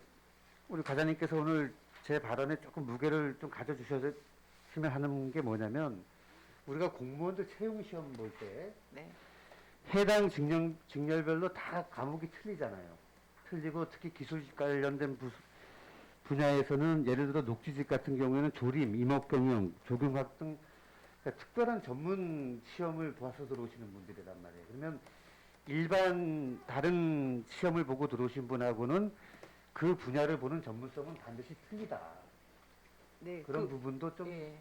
우리 과장님께서 오늘 제 발언에 조금 무게를 좀 가져주셨으면 하는 게 뭐냐면 우리가 공무원들 채용 시험 볼 때 네. 해당 직렬별로 다 과목이 틀리잖아요. 틀리고 특히 기술 관련된 분야에서는 예를 들어 녹지직 같은 경우에는 조림, 임업경영, 조경학 등 그러니까 특별한 전문 시험을 봐서 들어오시는 분들이란 말이에요. 그러면 일반 다른 시험을 보고 들어오신 분하고는 그 분야를 보는 전문성은 반드시 틀리다. 네. 그런 부분도 좀 예.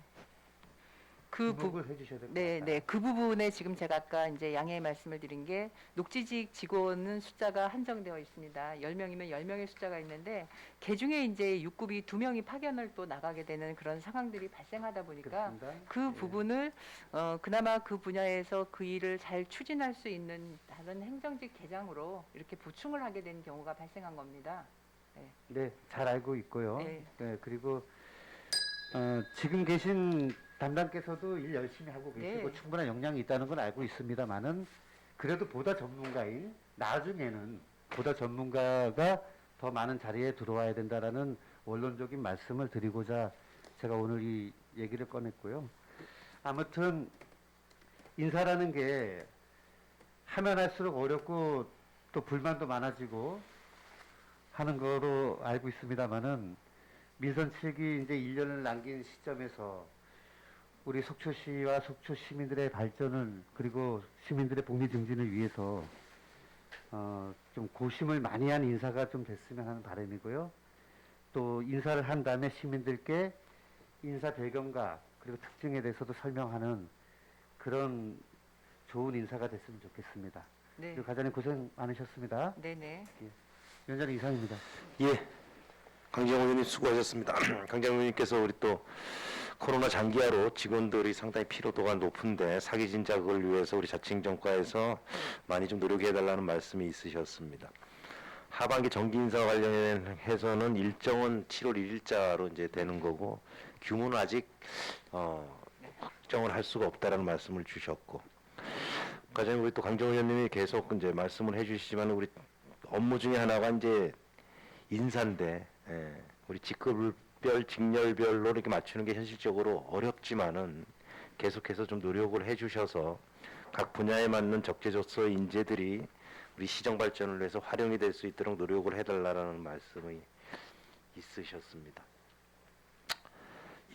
그 주목을 해주셔야 될 것 네, 같아요. 네. 그 부분에 지금 제가 아까 이제 양해 말씀을 드린 게 녹지직 직원은 숫자가 한정되어 있습니다. 10명이면 10명의 숫자가 있는데 그중에 이제 6급이 2명이 파견을 또 나가게 되는 그런 상황들이 발생하다 보니까 그렇습니다. 그 예. 부분을 그나마 그 분야에서 그 일을 잘 추진할 수 있는 다른 행정직 계장으로 이렇게 보충을 하게 된 경우가 발생한 겁니다. 네, 잘 알고 있고요. 네. 네, 그리고 지금 계신 담당께서도 일 열심히 하고 계시고 네. 충분한 역량이 있다는 건 알고 있습니다만은 그래도 보다 전문가인 나중에는 보다 전문가가 더 많은 자리에 들어와야 된다라는 원론적인 말씀을 드리고자 제가 오늘 이 얘기를 꺼냈고요. 아무튼 인사라는 게 하면 할수록 어렵고 또 불만도 많아지고 하는 거로 알고 있습니다만은 민선 7기 이제 1년을 남긴 시점에서 우리 속초시와 속초 시민들의 발전을 그리고 시민들의 복리 증진을 위해서 좀 고심을 많이 한 인사가 좀 됐으면 하는 바람이고요. 또 인사를 한 다음에 시민들께 인사 배경과 그리고 특징에 대해서도 설명하는 그런 좋은 인사가 됐으면 좋겠습니다. 네. 그리고 과장님 고생 많으셨습니다. 네, 네. 위원장님 이상입니다. 예, 강정호 의원님 수고하셨습니다. 강정호 의원님께서 우리 또 코로나 장기화로 직원들이 상당히 피로도가 높은데 사기 진작을 위해서 우리 자치행정과에서 많이 좀 노력해달라는 말씀이 있으셨습니다. 하반기 정기 인사 관련해서는 일정은 7월 1일자로 이제 되는 거고 규모는 아직 확정을 할 수가 없다라는 말씀을 주셨고, 과장님 우리 또 강정호 의원님이 계속 이제 말씀을 해주시지만 우리 업무 중에 하나가 이제 인사인데, 우리 직급별, 직렬별로 이렇게 맞추는 게 현실적으로 어렵지만은 계속해서 좀 노력을 해주셔서 각 분야에 맞는 적재적소의 인재들이 우리 시정 발전을 위해서 활용이 될 수 있도록 노력을 해달라는 말씀이 있으셨습니다.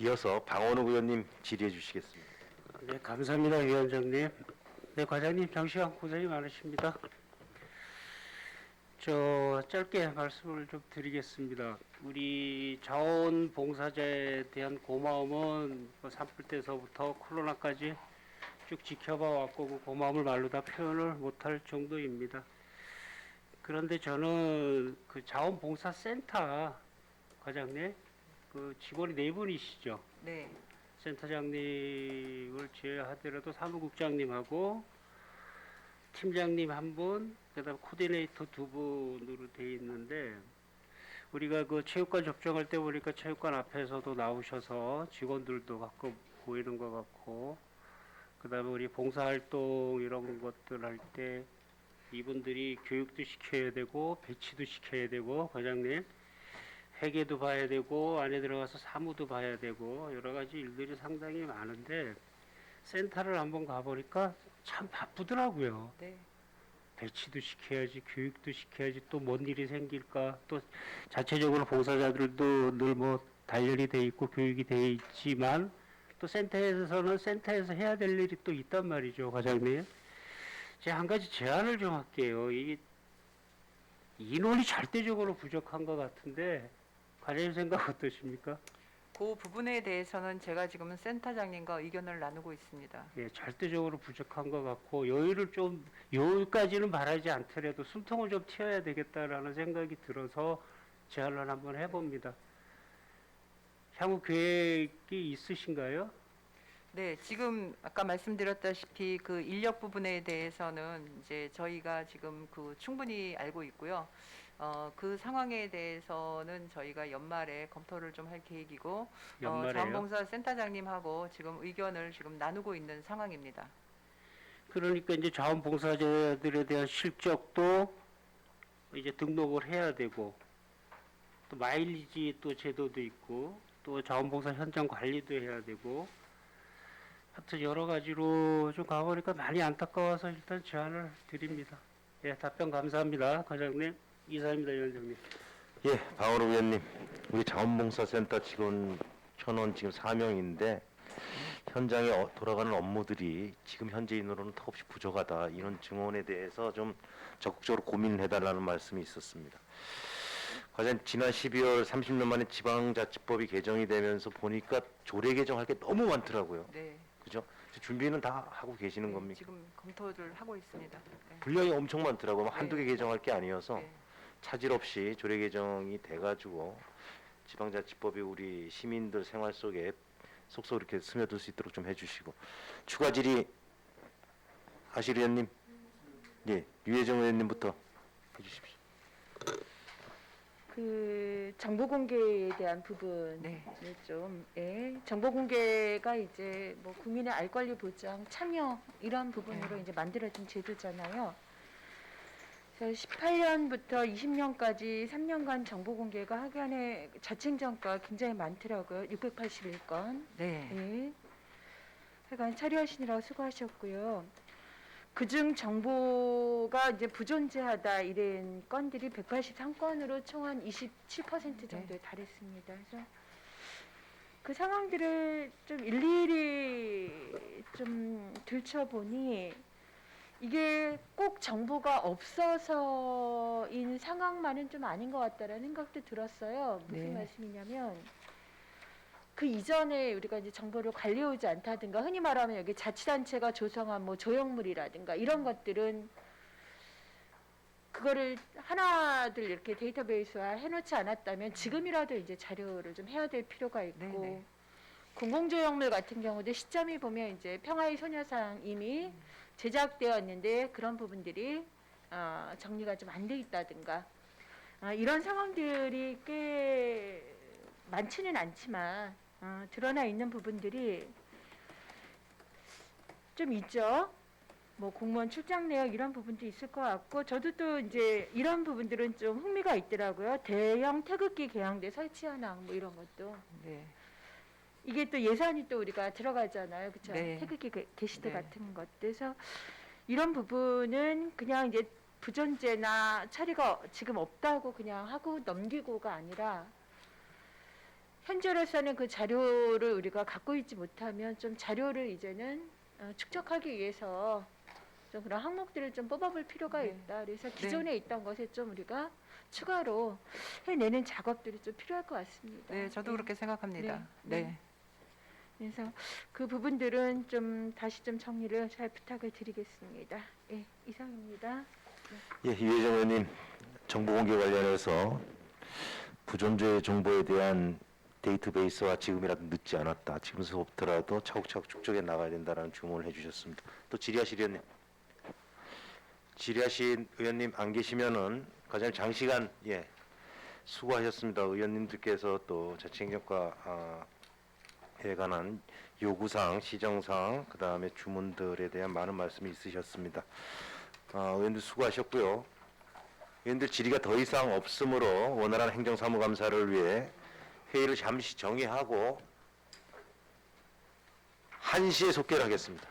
이어서 방원욱 의원님 질의해 주시겠습니다. 네, 감사합니다, 위원장님. 네, 과장님 장시간 고생이 많으십니다. 저 짧게 말씀을 좀 드리겠습니다. 우리 자원봉사자에 대한 고마움은 산불 때서부터 코로나까지 쭉 지켜봐 왔고 그 고마움을 말로 다 표현을 못할 정도입니다. 그런데 저는 그 자원봉사센터 과장님, 그 직원이 4분이시죠. 네. 센터장님을 제외하더라도 사무국장님하고 팀장님 1분, 그다음 코디네이터 2분으로 돼 있는데 우리가 그 체육관 접종할 때 보니까 체육관 앞에서도 나오셔서 직원들도 가끔 보이는 것 같고 그다음에 우리 봉사활동 이런 것들 할 때 이분들이 교육도 시켜야 되고 배치도 시켜야 되고 과장님 회계도 봐야 되고 안에 들어가서 사무도 봐야 되고 여러 가지 일들이 상당히 많은데 센터를 한번 가보니까 참 바쁘더라고요. 네. 배치도 시켜야지 교육도 시켜야지 또 뭔 일이 생길까 또 자체적으로 봉사자들도 늘 뭐 단련이 돼 있고 교육이 돼 있지만 또 센터에서는 센터에서 해야 될 일이 또 있단 말이죠, 과장님. 제가 한 가지 제안을 좀 할게요. 이 인원이 절대적으로 부족한 것 같은데 과장님 생각 어떠십니까? 그 부분에 대해서는 제가 지금 센터장님과 의견을 나누고 있습니다. 예, 절대적으로 부족한 것 같고 여유를 좀 여기까지는 바라지 않더라도 숨통을 좀 틔워야 되겠다라는 생각이 들어서 제안을 한번 해봅니다. 향후 계획이 있으신가요? 네, 지금 아까 말씀드렸다시피 그 인력 부분에 대해서는 이제 저희가 지금 그 충분히 알고 있고요. 그 상황에 대해서는 저희가 연말에 검토를 좀 할 계획이고 연말에요? 자원봉사 센터장님하고 지금 의견을 지금 나누고 있는 상황입니다. 그러니까 이제 자원봉사자들에 대한 실적도 이제 등록을 해야 되고 또 마일리지 또 제도도 있고 또 자원봉사 현장 관리도 해야 되고 하여튼 여러 가지로 좀 가보니까 많이 안타까워서 일단 제안을 드립니다. 예, 답변 감사합니다, 과장님. 이사입니다, 위원장님. 예, 방어로 위원님, 우리 자원봉사센터 직원 현원 지금 4명인데 현장에 돌아가는 업무들이 지금 현재 인원으로는 턱없이 부족하다. 이런 증언에 대해서 좀 적극적으로 고민해달라는 말씀이 있었습니다. 과연 지난 12월 30년 만에 지방자치법이 개정이 되면서 보니까 조례 개정할 게 너무 많더라고요. 네. 그죠? 준비는 다 하고 계시는 네, 겁니까? 지금 검토를 하고 있습니다. 네. 분량이 엄청 많더라고요. 뭐 한두 개 네. 개정할 게 아니어서 네. 차질 없이 조례 개정이 돼가지고 지방자치법이 우리 시민들 생활 속에 속속 이렇게 스며들 수 있도록 좀 해주시고 추가 질의 하실 의원님, 예, 유혜정 의원님부터 해주십시오. 그 정보 공개에 대한 부분을 네. 좀, 예, 정보 공개가 이제 뭐 국민의 알 권리 보장, 참여 이런 부분으로 네. 이제 만들어진 제도잖아요. 그래서 18년부터 20년까지 3년간 정보 공개가 학연의 자칭정가 굉장히 많더라고요. 681건. 네. 예. 하여간 처리하시느라고 수고하셨고요. 그중 정보가 이제 부존재하다 이런 건들이 183건으로 총 한 27% 정도에 달했습니다. 그래서 그 상황들을 좀 일일이 좀 들춰보니 이게 꼭 정보가 없어서인 상황만은 좀 아닌 것 같다라는 생각도 들었어요. 무슨 네. 말씀이냐면 그 이전에 우리가 이제 정보를 관리해오지 않다든가 흔히 말하면 여기 자치단체가 조성한 뭐 조형물이라든가 이런 것들은 그거를 하나둘 이렇게 데이터베이스화 해놓지 않았다면 지금이라도 이제 자료를 좀 해야 될 필요가 있고 네네. 공공조형물 같은 경우도 시점이 보면 이제 평화의 소녀상 이미 제작되었는데 그런 부분들이 정리가 좀 안 돼 있다든가 이런 상황들이 꽤 많지는 않지만 드러나 있는 부분들이 좀 있죠. 뭐 공무원 출장 내역 이런 부분도 있을 것 같고 저도 또 이제 이런 부분들은 좀 흥미가 있더라고요. 대형 태극기 개양대 설치 현황 뭐 이런 것도 네. 이게 또 예산이 또 우리가 들어가잖아요. 그렇죠? 네. 태극기 게시대 네. 같은 것. 그래서 이런 부분은 그냥 이제 부존재나 처리가 지금 없다고 그냥 하고 넘기고가 아니라 현재로서는 그 자료를 우리가 갖고 있지 못하면 좀 자료를 이제는 축적하기 위해서 좀 그런 항목들을 좀 뽑아볼 필요가 네. 있다. 그래서 기존에 있던 것에 좀 우리가 추가로 해내는 작업들이 좀 필요할 것 같습니다. 네, 저도 예. 그렇게 생각합니다. 네. 네. 그래서 그 부분들은 좀 다시 좀 정리를 잘 부탁을 드리겠습니다. 예, 이상입니다. 예, 유혜정 의원님, 정보 공개 관련해서 부존재 정보에 대한 데이터베이스와 지금이라도 늦지 않았다. 지금서부터라도 차곡차곡 축적해 나가야 된다라는 주문을 해주셨습니다. 또 질의하실 의원님. 질의하신 의원님 안 계시면은 과장님 장시간 수고하셨습니다. 의원님들께서 또 자치행정과에 관한 요구사항, 시정사항, 그 다음에 주문들에 대한 많은 말씀이 있으셨습니다. 의원들 수고하셨고요. 의원들 질의가 더 이상 없으므로 원활한 행정사무감사를 위해 회의를 잠시 정회하고 1시에 속개를 하겠습니다.